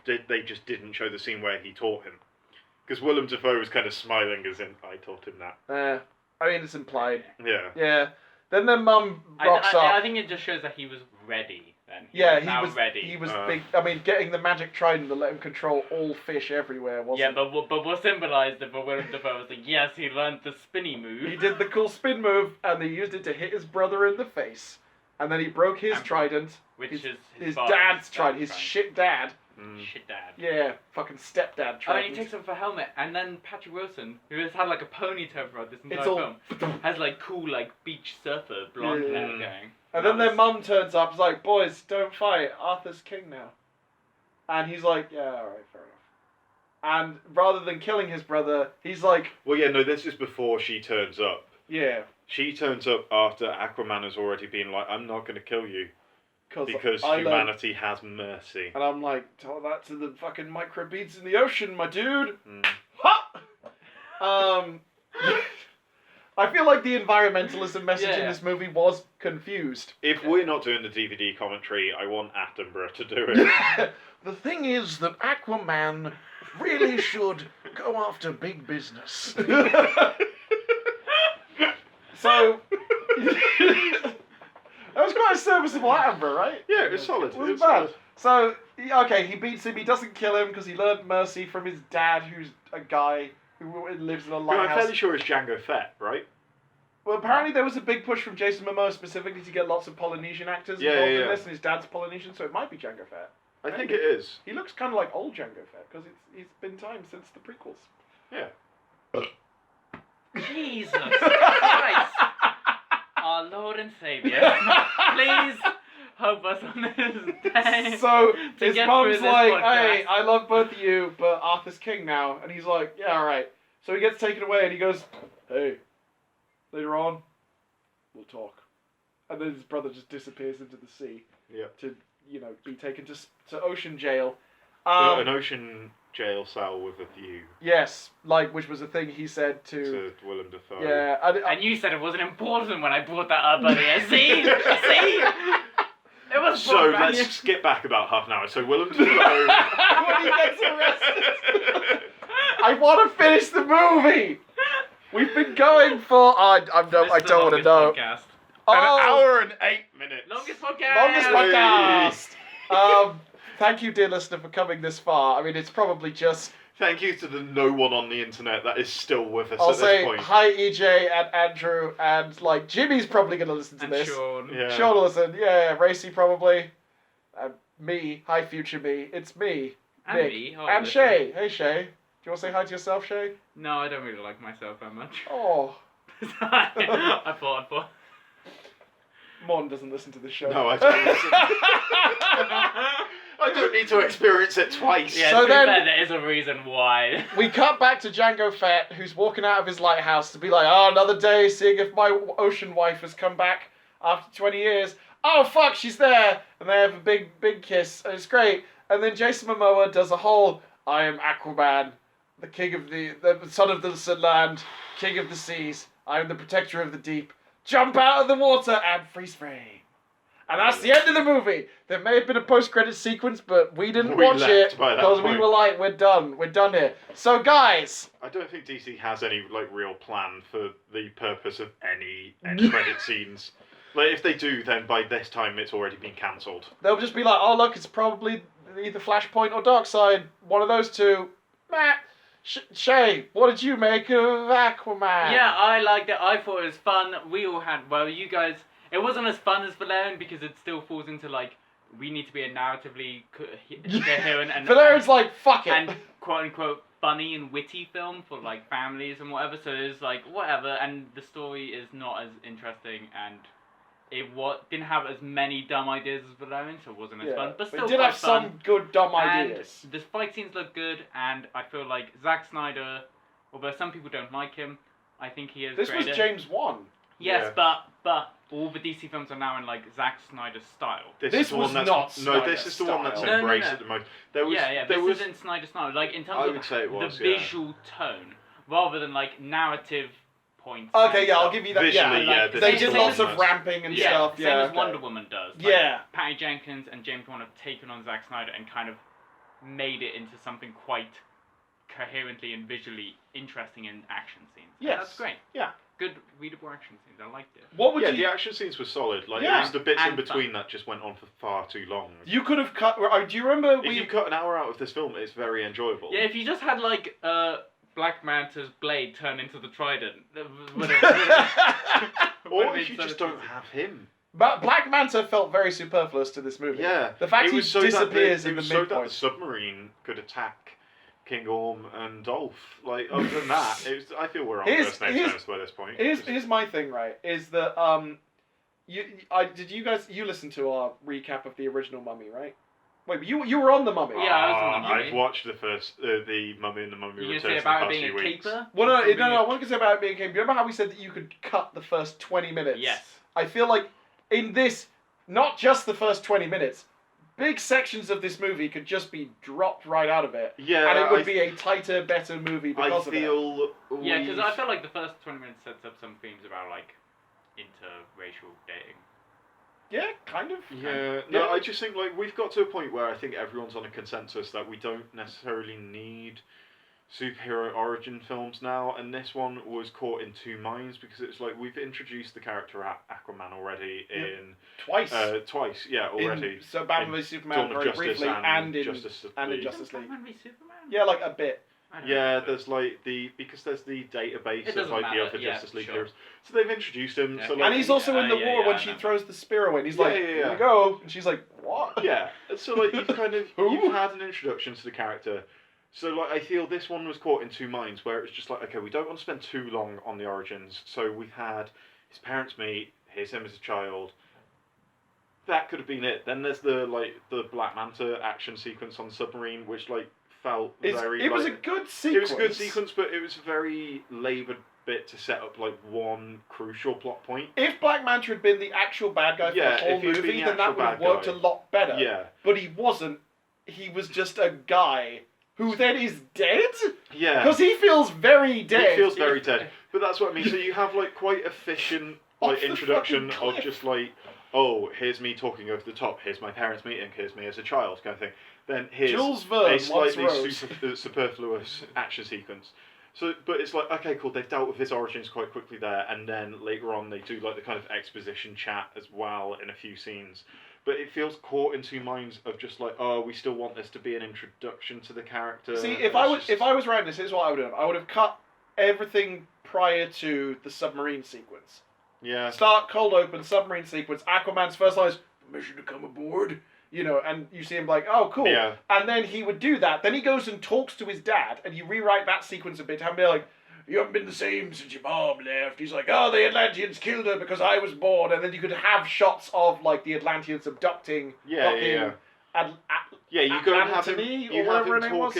they just didn't show the scene where he taught him. Because Willem Dafoe was kind of smiling as in, I taught him that.
I mean, it's implied.
Yeah.
Yeah. Then their mum rocks up.
I think it just shows that he was ready then.
Yeah,
he was ready.
He was big. I mean, getting the magic trident that let him control all fish everywhere wasn't.
Yeah, but what symbolised it for Willem Dafoe was like, yes, he learned the spinny move.
He did the cool spin move, and they used it to hit his brother in the face, and then he broke his
And-
trident.
Which
his,
is
his
father's
dad's trident. His
trident.
shit dad.
Mm.
Shit dad.
Yeah, fucking stepdad
Oh,
trident.
and he takes him for helmet, and then Patrick Wilson, who has had like a ponytail throughout this entire
It's all.
film, has like cool like beach surfer blonde
Yeah.
hair going.
And then their mum turns up. Is like, boys, don't fight. Arthur's king now. And he's like, yeah, all right, fair enough. And rather than killing his brother, he's like,
Well, yeah, no, this is before she turns up.
yeah,
She turns up after Aquaman has already been like, I'm not going to kill you. Because
I learned.
humanity has mercy.
And I'm like, tell that to the fucking microbeads in the ocean, my dude.
Mm.
Ha! I feel like the environmentalism message in
Yeah.
this movie was confused.
If we're not doing the DVD commentary, I want Attenborough to do it.
The thing is that Aquaman really should go after big business. So, that was quite a serviceable Attenborough, right?
Yeah, it was solid.
It wasn't bad. So, he beats him. He doesn't kill him because he learned mercy from his dad, who's a guy who lives in a
I'm
lighthouse.
fairly sure it's Django Fett, right?
Well, apparently there was a big push from Jason Momoa specifically to get lots of Polynesian actors
Yeah,
involved
yeah,
in
yeah.
this, and his dad's Polynesian, so it might be Django Fett.
I think it is.
He looks kind of like old Django Fett because it's been time since the prequels.
Yeah.
Jesus Christ, our Lord and Savior, please help us on this day.
So
to
his
get
mom's
through this
like,
podcast.
"Hey, I love both of you, but Arthur's king now," and he's like, "Yeah, all right." So he gets taken away, and he goes, "Hey, later on, we'll talk." And then his brother just disappears into the sea
Yeah.
to, be taken to ocean jail.
An ocean jail cell with a view
Yes, which was a thing he said to.
to Willem Dafoe.
Yeah,
And you said it wasn't important when I brought that up earlier. See? See? It was
So
brought back.
let's skip back about half an hour. So Willem Dafoe.
when he gets arrested. I want to finish the movie. We've been going for. I
This
don't
is the
want to
longest
know.
podcast.
An
Oh,
hour and 8 minutes.
Longest podcast.
longest podcast. Thank you, dear listener, for coming this far. I mean, it's probably just.
Thank you to the no one on the internet that is still with us
I'll
at
say
this point.
hi, EJ and Andrew, and Jimmy's probably going to listen to
And
this.
Sean.
Yeah.
Sean will listen. Yeah, Racy probably. Me, hi future me, it's me,
And
Nick.
me, oh,
And
listen.
Shay. Hey Shay. Do you want to say hi to yourself, Shay?
No, I don't really like myself that much.
Oh.
I thought.
Mon doesn't listen to the show.
No, I don't listen. I don't need to experience it twice.
Yeah,
So
to be
then-
fair, there is a reason why.
We cut back to Django Fett, who's walking out of his lighthouse to be like, oh, another day, seeing if my ocean wife has come back after 20 years. Oh, fuck, she's there. And they have a big kiss, and it's great. And then Jason Momoa does a whole, I am Aquaman, the king of the son of the land, king of the seas. I am the protector of the deep. Jump out of the water and freeze frame. And that's the end of the movie. There may have been a post-credit sequence, but we didn't
We
watch
left
it
by that
because we
point.
were like, we're done here. So guys,
I don't think DC has any real plan for the purpose of any end credit scenes. Like if they do, then by this time it's already been cancelled.
they'll just be like, oh look, it's probably either Flashpoint or Darkseid. One of those two. Meh. Shay, what did you make of Aquaman?
Yeah, I liked it. I thought it was fun. We all had. Well, you guys. It wasn't as fun as Valerian because it still falls into we need to be a narratively coherent and
Valerian's like, fuck it.
and quote unquote funny and witty film for families and whatever. So it's whatever, and the story is not as interesting and. It didn't have as many dumb ideas as Valerian, so it wasn't as fun. But still,
it did
quite
have
fun.
some good dumb ideas.
And the fight scenes look good, and I feel like Zack Snyder, although some people don't like him, I think he is.
This was James Wan.
Yes,
Yeah.
but all the DC films are now in Zack Snyder's style.
This
is the
was
one that's,
not
No, this is the one that's
Snyder's
style.
embraced
No.
at the most. There was,
Yeah,
there
this
was,
is in Snyder's style. In terms
I
of
would say it was,
the
yeah.
visual tone, rather than narrative points.
Okay,
and
yeah, I'll
stuff.
give you that.
Visually,
yeah,
yeah, this
they
is
did
the
lots
one
of
that's-
ramping and
Yeah,
stuff.
same
Yeah,
as
okay.
Wonder Woman does.
Yeah.
Patty Jenkins and James Wan have taken on Zack Snyder and kind of made it into something quite coherently and visually interesting in action scenes. And
Yes.
that's great.
Yeah.
Good readable action scenes. I liked it.
What would
yeah,
you?
the action scenes were solid. It
Yeah.
was the bits in
And
between that just went on for far too long.
You could have cut. Do you remember
If you cut an hour out of this film, it's very enjoyable.
Yeah, if you just had Black Manta's blade turn into the Trident,
Or if you just don't have him.
But Black Manta felt very superfluous to this movie.
Yeah.
The fact
It
he
was so that
disappears
it
in the
was so that the
midpoint.
submarine could attack King Orm and Dolph. Other than that, I feel we're on
Here's-
first name
here's-
terms by this point.
Here's my thing, right? Is that you listened to our recap of the original Mummy, right? Wait, but you were on the Mummy.
Yeah, I was on the Mummy.
I've watched the first, the Mummy and the Mummy
You
Returns
say
in the
about it
past
being
few
a
weeks.
caper?
Well, no, I want to say about it being a game. Remember how we said that you could cut the first 20 minutes?
Yes.
I feel like in this, not just the first 20 minutes, big sections of this movie could just be dropped right out of it.
Yeah,
And it would be a tighter, better movie
I
because of it.
feel.
Yeah, because I
we've-
feel like the first 20 minutes sets up some themes about interracial dating.
Yeah, kind of.
Yeah,
Yeah.
no, I just think we've got to a point where I think everyone's on a consensus that we don't necessarily need superhero origin films now, and this one was caught in two minds because it's we've introduced the character Aquaman already in
Twice.
twice, yeah, already.
In, so Batman
in
vs Superman
Dawn of
very
Justice
briefly, and in
Justice
and in
League.
Justice League.
Batman v Superman?
Yeah, like a bit.
I don't
Yeah,
know.
there's because there's the database
It
of
doesn't
the
matter,
other
yeah,
Justice League
sure.
heroes. So they've introduced him.
Yeah.
So
And he's also in the
yeah,
war
yeah,
when
I
she
know.
throws the spear away, and he's
Yeah,
like,
yeah,
"Here
yeah.
you go," and she's like, "What?"
Yeah, so you've kind of
Who?
you've had an introduction to the character. So I feel this one was caught in two minds, where it was just okay, we don't want to spend too long on the origins. So we've had his parents meet, here's him as a child. That could have been it. Then there's the Black Manta action sequence on the submarine, which felt very.
It was a good sequence.
It was a good sequence, but it was a very laboured bit to set up one crucial plot point.
If Black Manta had been the actual bad guy for
Yeah,
the whole
if he'd been
movie,
the
then that
actual
would have
bad
worked
guy.
a lot better.
Yeah,
But he wasn't. He was just a guy who then is dead?
yeah.
Because he feels very dead.
He feels very dead. But that's what I mean. So you have quite efficient
Off the
introduction
fucking
of
cliff.
just oh, here's me talking over the top. Here's my parents meeting. Here's me as a child, kind of thing. Then here's
Jules Verne
a
wants
slightly
Rose.
superfluous action sequence. So, but it's okay, cool. They've dealt with his origins quite quickly there, and then later on they do the kind of exposition chat as well in a few scenes. But it feels caught in two minds of just oh, we still want this to be an introduction to the character.
See, if I was writing this, here's what I would have done. I would have cut everything prior to the submarine sequence.
yeah,
Start cold open, submarine sequence. Aquaman's first line is, "Permission to come aboard." You know, and you see him like, oh, cool.
Yeah.
And then he would do that. Then he goes and talks to his dad, and you rewrite that sequence a bit and be like, you haven't been the same since your mom left. He's like, oh, the Atlanteans killed her because I was born. And then you could have shots of, like, the Atlanteans abducting
Yeah. Yeah, you go and have him. You have him talk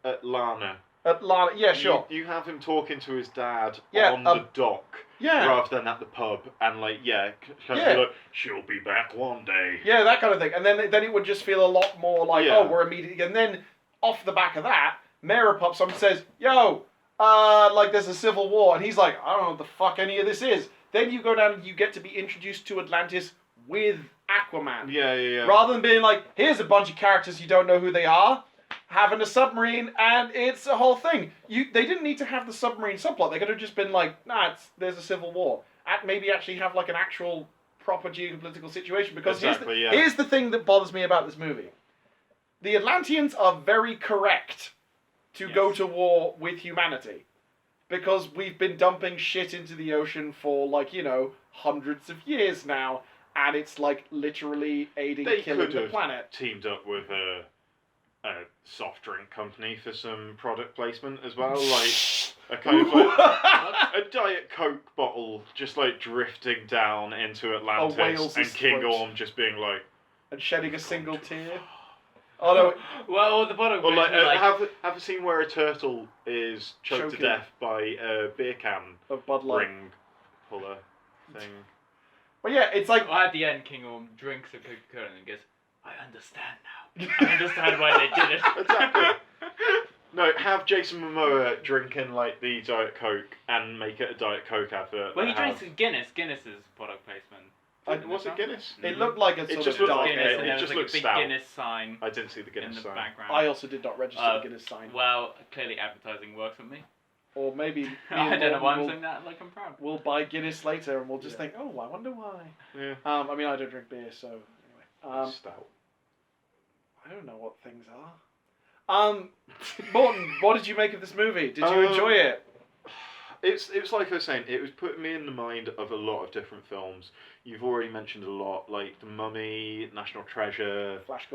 at Lana.
At Lana, yeah, sure.
You have him talking to his dad on the dock.
Yeah.
Rather than at the pub, and like, kind of like, she'll be back one day.
Yeah, that kind of thing. And then it would just feel a lot more like, oh, we're immediately. And then off the back of that, Mera pops up and says, yo, like there's a civil war. And he's like, I don't know what the fuck any of this is. Then you go down and you get to be introduced to Atlantis with Aquaman.
Yeah.
Rather than being like, here's a bunch of characters you don't know who they are, having a submarine, and it's a whole thing. They didn't need to have the submarine subplot. They could have just been like, there's a civil war. Maybe actually have like an actual proper geopolitical situation. Because here's the thing that bothers me about this movie. The Atlanteans are very correct to go to war with humanity. Because we've been dumping shit into the ocean for like, you know, hundreds of years now. And it's like literally aiding killing the planet.
Teamed up with a soft drink company for some product placement as well, like a kind of like a Diet Coke bottle just like drifting down into Atlantis, and King Orm just being like,
and shedding a single tear. Oh no!
Well, the bottom.
Or have a scene where a turtle is choked to death by a beer can
of Bud Light
ring puller thing.
Well, yeah, it's like
at the end, King Orm drinks a Coca-Cola and goes, I understand now. I understand why they did it.
Exactly. No, have Jason Momoa drinking like the Diet Coke and make it a Diet Coke advert.
Well, he drinks Guinness. Guinness is product placement.
Was it Guinness?
It looked like a sort of dark
Guinness,
ale.
and there
It
was
just
like a
looked
big
stout.
Guinness sign
I didn't see the Guinness
in the
sign.
background.
I also did not register the Guinness sign.
Well, clearly advertising works with me.
Or maybe
I don't know why I'm saying that. Like I'm proud.
We'll buy Guinness later, and we'll just think, oh, I wonder why.
Yeah.
I mean, I don't drink beer, so anyway.
Stout.
I don't know what things are. Morton, what did you make of this movie? Did you enjoy it?
It was like I was saying, it was putting me in the mind of a lot of different films. You've already mentioned a lot, like The Mummy, National Treasure,
Flash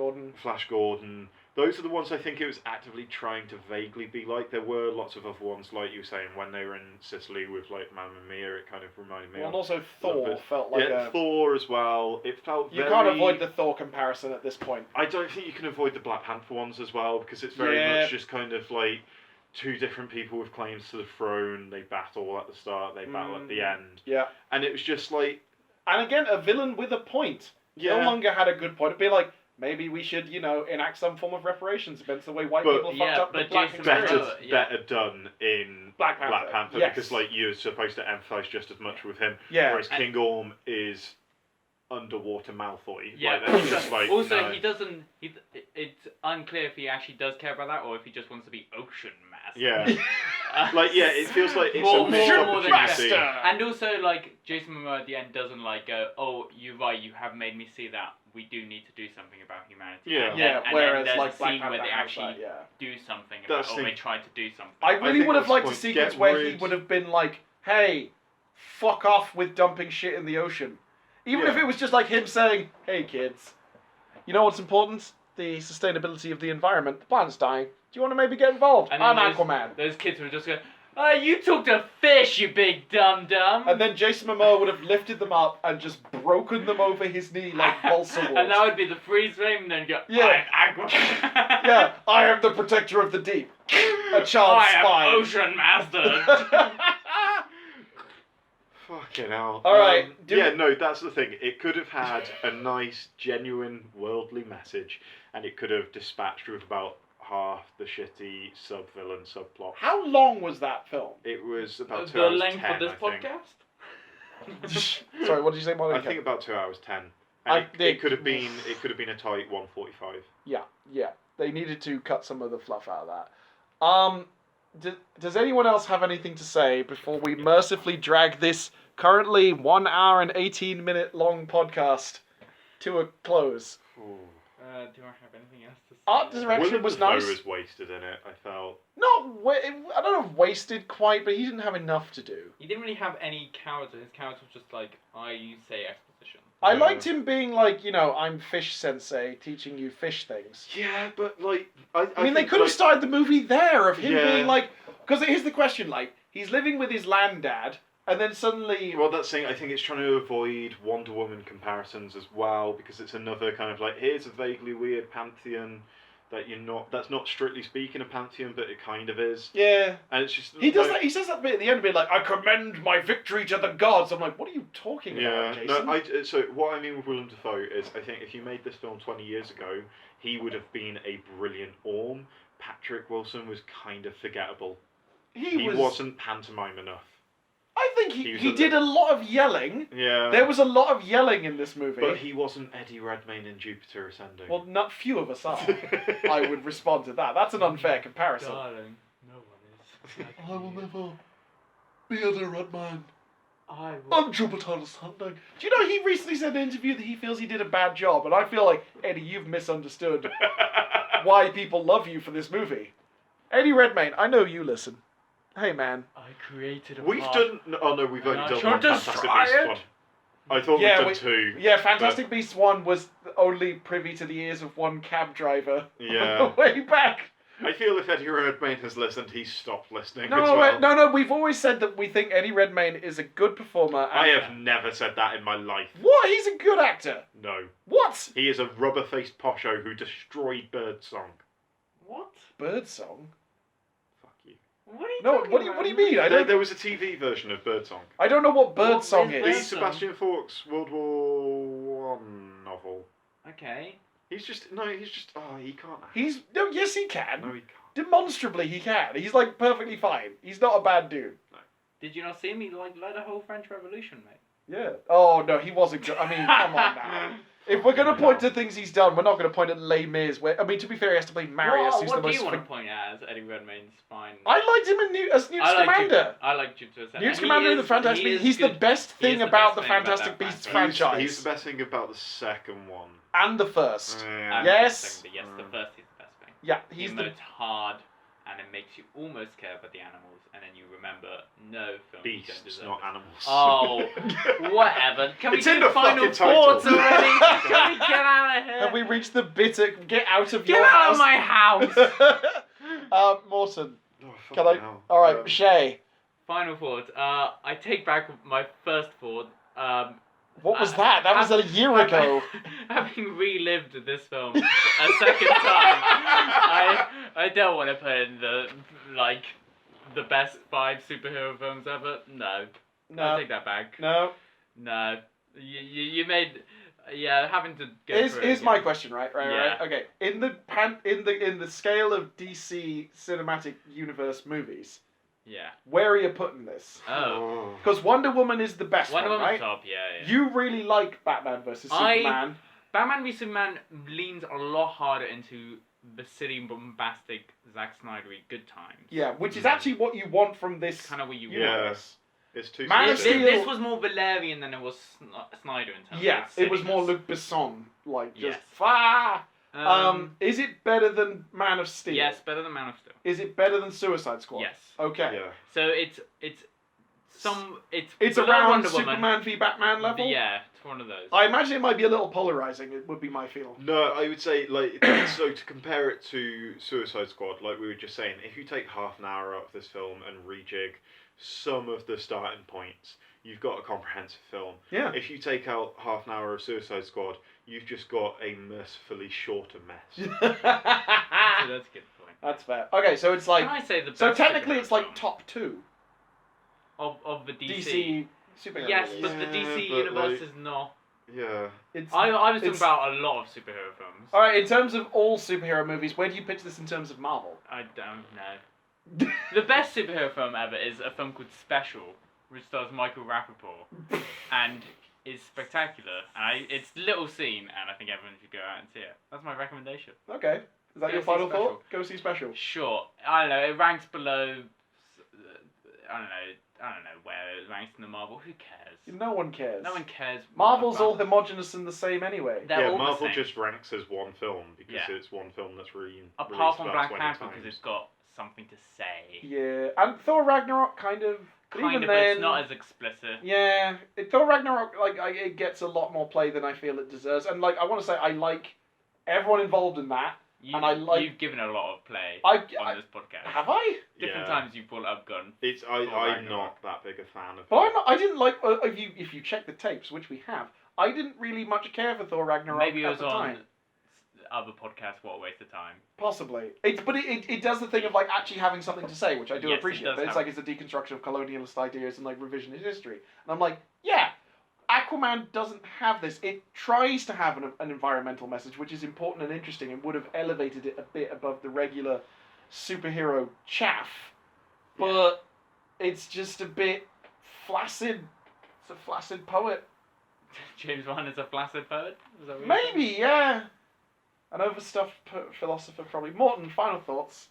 Gordon.
Those are the ones I think it was actively trying to vaguely be like. There were lots of other ones, like you were saying, when they were in Sicily with like Mamma Mia, it kind of reminded me
Well,
of.
and also Thor felt like
Thor as well. It felt
You can't avoid the Thor comparison at this point.
I don't think you can avoid the Black Panther ones as well, because it's very much just kind of like two different people with claims to the throne. They battle at the start, they battle at the end.
Yeah.
And it was just like...
And again, a villain with a point. No longer had a good point. It'd be like, maybe we should, enact some form of reparations against the way white people fucked up the black experience.
Better done in
Black Panther, yes.
Because like you're supposed to empathise just as much with him.
Yeah.
Whereas King Orm is underwater Malfoy.
Yeah.
Like,
he doesn't. It's unclear if he actually does care about that or if he just wants to be ocean master.
Yeah. It feels like it's
more
a missed opportunity.
And also, like, Jason Momoa at the end doesn't like go, oh, you're right, you have made me see that. We do need to do something about humanity.
Yeah.
And
whereas
then
like
there's a
Black
scene
Panther
where they actually
that,
do something about it, or they try to do something.
I really would have liked a
point,
sequence
get
where he
rid-
would have been like, hey, fuck off with dumping shit in the ocean. Even if it was just like him saying, hey kids, you know what's important? The sustainability of the environment. The planet's dying. Do you want to maybe get involved?
And
I'm
then
Aquaman.
Those kids were just going, you took to fish, you big dum-dum.
And then Jason Momoa would have lifted them up and just broken them over his knee like balsa wood.
And that would be the freeze frame, and then go,
Yeah.
I'm Aquaman.
Yeah, I am the protector of the deep. A child
I
spy.
am Ocean Master.
Fucking hell.
Alright.
That's the thing. It could have had a nice, genuine, worldly message, and it could have dispatched with about half the shitty sub-villain subplot.
How long was that film?
It was about 2
The
hours
length
10,
of this
I think.
podcast?
Sorry, what did you say, Monica?
I think about 2 hours 10. And it could have been a tight 1:45.
Yeah. They needed to cut some of the fluff out of that. Does anyone else have anything to say before we mercifully drag this currently 1 hour and 18-minute long podcast to a close?
Ooh.
Do I have anything else to say?
Art direction was nice.
was wasted in it, I felt.
I don't know if wasted quite, but he didn't have enough to do.
He didn't really have any character. His character was just like, I say exposition.
I
Yeah.
liked him being like, I'm fish sensei teaching you fish things.
Yeah, but like I
I mean, they
think,
could have
like,
started the movie there of him
Yeah.
being like, because here's the question: like, he's living with his land dad, and then suddenly,
Well, that's saying I think it's trying to avoid Wonder Woman comparisons as well, because it's another kind of like, here's a vaguely weird pantheon that that's not strictly speaking a pantheon, but it kind of is.
yeah,
And it's just
he does
like,
that. He says that bit at the end, being like, "I commend my victory to the gods." I'm like, what are you talking
Yeah,
about, Jason?
no. So what I mean with Willem Dafoe is, I think if you made this film 20 years ago, he would have been a brilliant Orm. Patrick Wilson was kind of forgettable. He wasn't pantomime enough.
I think
he was
he
a
did a lot of yelling.
Yeah.
There was a lot of yelling in this movie.
But he wasn't Eddie Redmayne in Jupiter Ascending.
Well, not few of us are. I would respond to that. That's an unfair comparison.
Darling, no one is.
I will never be Eddie Redmayne
I will.
on Jupiter Ascending.
Do you know he recently said in an interview that he feels he did a bad job, and I feel like, Eddie, you've misunderstood why people love you for this movie. Eddie Redmayne, I know you listen. Hey, man.
I created a
We've
part.
done. Oh no, we've only
I
done
shall
one Fantastic
destroy
Beasts
it.
one. I thought
Yeah,
we'd done two.
Yeah, Fantastic Beasts 1 was only privy to the ears of one cab driver.
Yeah.
Way back.
I feel if Eddie Redmayne has listened, he's stopped listening as
No,
well.
no, we've always said that we think Eddie Redmayne is a good performer. And
I have never said that in my life.
What? He's a good actor.
No.
What?
He is a rubber-faced posho who destroyed Birdsong.
What?
Birdsong?
Fuck you.
What are you
No,
talking
what do you
about?
mean? I don't.
There was a TV version of Birdsong.
I don't know what Birdsong
What
The
is
is.
Birdsong?
Sebastian Faulks World War One novel.
Okay.
He can't act.
Yes, he can.
No, he can't.
Demonstrably, he can. He's like perfectly fine. He's not a bad dude.
Did you not see me led the whole French Revolution, mate?
Yeah. Oh no, he wasn't good. I mean, come on now. If we're gonna point to things he's done, we're not gonna point at Les Mis. Where I mean, to be fair, he has to play Marius, who's
What
the
do
most.
you want to point at as Eddie Redmayne's fine?
I liked him as Newt Scamander.
I like Jupiter Ascending.
Newt Scamander in the Fantastic Beasts. He's the best thing about the Fantastic Beasts franchise.
He's the best thing about the second one.
And the first.
Yeah.
Yes.
Yes, the first is the best thing.
Yeah,
He
he's the.
emotes hard, and it makes you almost care about the animals, and then you remember, no film you don't
Beasts,
deserve
not
it.
animals.
Oh, whatever. Can we
It's in
do
the
final
fucking title.
thoughts already? Can we get out of here?
Have we reached the bitter? Get out of
Get
your
out
house.
of my house!
Morton.
Oh,
Can I?
fucking hell.
All right, Shay.
Final thought. I take back my first thought.
What was that? That was a year ago.
Having relived this film a second time, I don't want to put in the best 5 superhero films ever. No, I take that back.
No.
No, you made having to go.
Here's my question, right?
Yeah.
Okay. In the scale of DC cinematic universe movies,
Yeah.
where are you putting this?
Oh.
Because Wonder Woman is the best
Wonder
one,
Woman's
right?
top. Yeah.
You really like Batman versus Superman.
Batman v Superman leans a lot harder into the silly, bombastic, Zack Snyder-y good times.
Yeah, which is actually what you want from this
Kind of what you
universe.
It's too
Man of
specific.
Steel-
This was more Valerian than it was Snyder in terms
Yeah,
of
it was more
silliness.
Luc Besson, like just
Yes.
Is it better than Man of Steel?
Yes, better than Man of Steel.
Is it better than Suicide Squad?
Yes.
Okay.
Yeah.
So it's
It's
below
around
Wonder Woman.
Superman v Batman level.
Yeah, it's one of those.
I imagine it might be a little polarizing. It would be my feel.
No, I would say so to compare it to Suicide Squad, like we were just saying, if you take half an hour out of this film and rejig some of the starting points, you've got a comprehensive film.
Yeah.
If you take out half an hour of Suicide Squad, you've just got a mercifully shorter mess.
So that's a good point.
That's fair. Okay, so it's like
Can I say the best
so technically
superhero
it's like
film
top 2
of the DC.
DC superhero
Yes,
movies.
but the
Yeah,
DC
but,
universe
like-
is not.
Yeah.
It's
I was talking
it's-
about a lot of superhero films.
All right, in terms of all superhero movies, where do you pitch this in terms of Marvel?
I don't know. The best superhero film ever is a film called Special, which stars Michael Rappaport, and is spectacular. And it's a little scene, and I think everyone should go out and see it. That's my recommendation.
Okay. Is that
Go
your
see
final
Special.
thought? Go see Special.
Sure, I don't know. It ranks below. I don't know where it ranks in the Marvel. Who cares?
No one cares.
No one cares.
Marvel's
about-
all homogenous and the same anyway.
They're
Yeah,
all the
Marvel
same.
just ranks as one film because
Yeah.
it's one film that's
Apart from
about
Black
20
Panther,
times.
because it's got something to say.
Yeah, and Thor Ragnarok kind of.
Kind
even
of, but
then,
it's not as explicit.
yeah, Thor Ragnarok, it gets a lot more play than I feel it deserves. And, I want to say, I like everyone involved in that. And I like...
You've given a lot of play
on
this podcast.
Have I?
Different times you've brought up Gun.
I'm
Ragnarok.
not that big a fan of
But
it.
I didn't like... if you check the tapes, which we have, I didn't really much care for Thor Ragnarok
Maybe it
at
was
the
on
time.
other podcasts. What a waste of time.
Possibly. But it does the thing of actually having something to say, which I do
Yes, it
appreciate.
does
But it's
have-
it's a deconstruction of colonialist ideas and revisionist history. And I'm like, yeah, Aquaman doesn't have this. It tries to have an environmental message, which is important and interesting, and would have elevated it a bit above the regular superhero chaff. But it's just a bit flaccid. It's a flaccid poet.
James Wan is a flaccid poet? Is that what you're saying?
Maybe, yeah. An overstuffed philosopher, probably. Morton, final thoughts?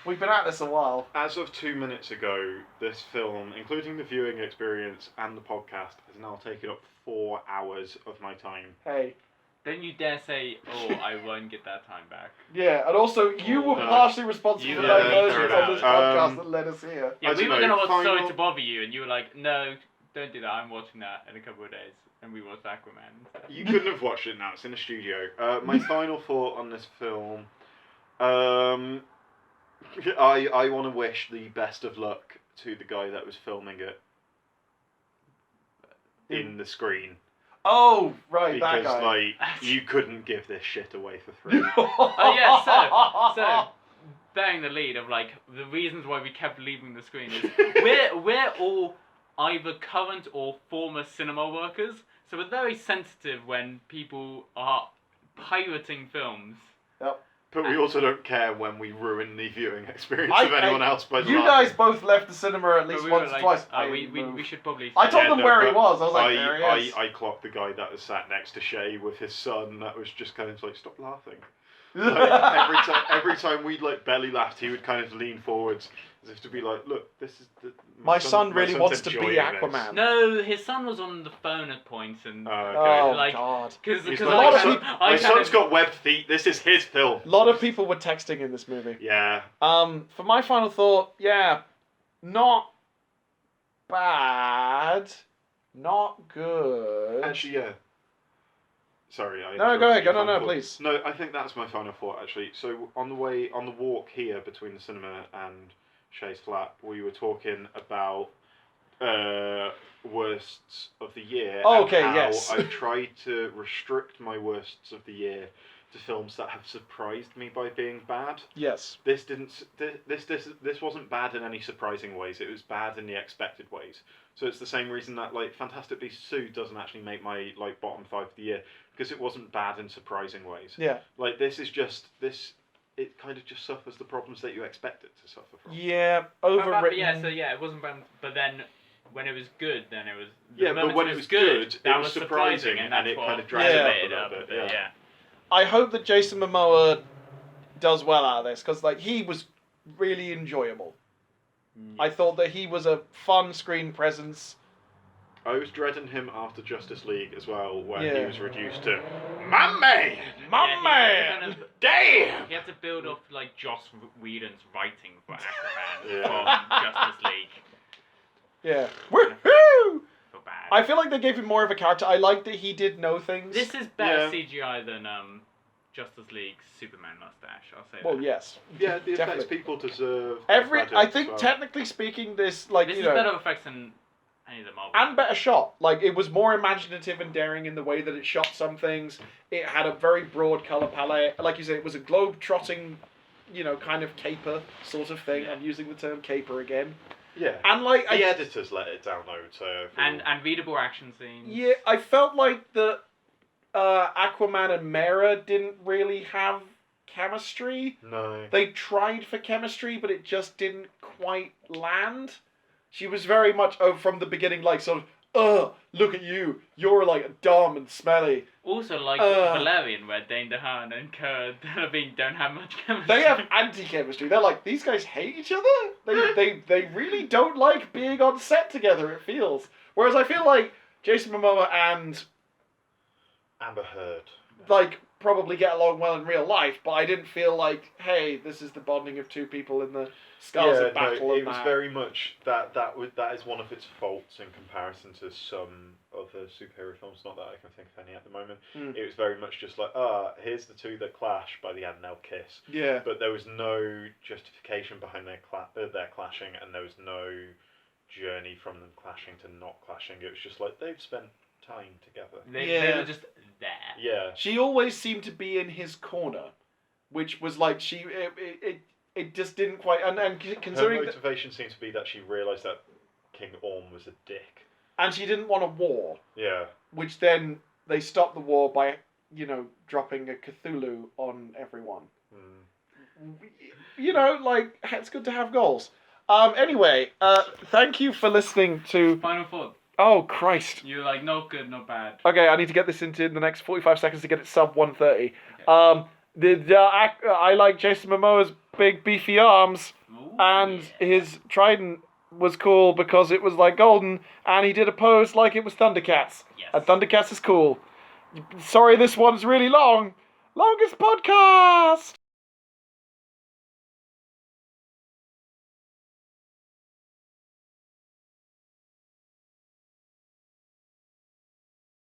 We've been at this a while.
As of 2 minutes ago, this film, including the viewing experience and the podcast, has now taken up 4 hours of my time.
Hey.
Don't you dare say, oh, I won't get that time back.
Yeah, and also, you were
No.
partially responsible for the
Yeah,
diversions
fair
on this
enough.
podcast that led us here.
Yeah,
I
we
don't
were
know,
going to watch
final-
Sorry to Bother You, and you were like, no, don't do that, I'm watching that in a couple of days. And we watched Aquaman instead.
You couldn't have watched it now, it's in a studio. My final thought on this film, I want to wish the best of luck to the guy that was filming it in the screen.
Oh, right, that
Because,
guy.
you couldn't give this shit away for free.
Oh yeah, so bearing the lead of the reasons why we kept leaving the screen is we're all either current or former cinema workers, so we're very sensitive when people are pirating films.
Yep.
But we also don't care when we ruin the viewing experience
I-
of anyone else by
You
laughing.
guys both left the cinema at
But
least
we were
once or
like,
twice.
we should probably.
I told
Yeah,
them
no,
where he
but
was. I was like, there he is.
I clocked the guy that was sat next to Shay with his son. That was just kind of stop laughing. Every time we'd belly laughed, he would kind of lean forwards as if to be like, look, this is
My son really
son's
wants to be
enjoying this."
Aquaman.
No, his son was on the phone at points, and
Okay.
Oh,
Like-
God.
because
He's
I,
like,
lot of
"My
people-
my son's got webbed feet. This is his film.
A lot of people were texting in this movie.
Yeah.
For my final thought, yeah, not bad, not good.
Actually, yeah. Sorry, I.
No, go ahead.
interrupted your
No,
final thought.
please.
No, I think that's my final thought actually. So on the walk here between the cinema and Shay's flat, we were talking about worsts of the year.
Oh,
and
okay,
how
yes.
I've tried to restrict my worsts of the year to films that have surprised me by being bad.
Yes.
This didn't. This wasn't bad in any surprising ways. It was bad in the expected ways. So it's the same reason that Fantastic Beasts 2 doesn't actually make my bottom 5 of the year, because it wasn't bad in surprising ways.
Yeah.
This is just this. It kind of just suffers the problems that you expect it to suffer from.
Yeah,
But
overwritten.
yeah, so yeah, it wasn't bad, but then when it was good, then it was.
Yeah, but when it was good,
that
it was surprising, and
that's
it
what
kind of dragged
it
up a little bit. Yeah.
I hope that Jason Momoa does well out of this, because he was really enjoyable. I thought that he was a fun screen presence.
I was dreading him after Justice League as well, when
Yeah.
he was reduced to my man.
My
Yeah,
man!
Damn.
He had to build off Joss Whedon's writing for Aquaman
Yeah.
from Justice League.
Yeah. Woohoo!
So bad.
I feel like they gave him more of a character. I like that he did know things.
This is better
Yeah.
CGI than Justice League's Superman mustache. I'll say
Well,
that.
yes.
Yeah, the effects
Definitely.
people deserve.
I think technically speaking, this
This is better effects than any of the Marvel.
and better shot. It was more imaginative and daring in the way that it shot some things. It had a very broad color palette. Like you said, it was a globe-trotting, kind of caper sort of thing.
Yeah.
I'm using the term caper again.
Yeah.
And
The editors let it down though, so.
and readable action scenes.
yeah, I felt like the Aquaman and Mera didn't really have chemistry.
No.
They tried for chemistry, but it just didn't quite land. She was very much from the beginning look at you, you're dumb and smelly.
Also, Valerian, where Dane DeHaan and Cara Delevingne don't have much chemistry.
They have anti-chemistry. They're these guys hate each other? They really don't like being on set together, it feels. Whereas I feel like Jason Momoa and
Amber Heard.
probably get along well in real life, but I didn't feel like, hey, this is the bonding of two people in the scars of battle.
No,
and
it was
that.
very much that is one of its faults in comparison to some other superhero films. Not that I can think of any at the moment. It was very much just like, here's the two that clash. By the end, they'll kiss.
Yeah.
But there was no justification behind their clashing, and there was no journey from them clashing to not clashing. It was just like they've spent time together.
They were just there.
Yeah.
She always seemed to be in his corner, which was like it just didn't quite. And considering
her motivation seemed to be that she realised that King Orm was a dick.
And she didn't want a war.
Yeah.
Which then they stopped the war by, dropping a Cthulhu on everyone. It's good to have goals. Anyway, thank you for listening to...
Final thought.
Oh, Christ.
You're like, not good, not bad.
Okay, I need to get this into the next 45 seconds to get it sub 130.
Okay.
I like Jason Momoa's big beefy arms,
Ooh,
and his trident was cool because it was like golden, and he did a pose like it was Thundercats.
Yes.
And Thundercats is cool. Sorry, this one's really long. Longest podcast!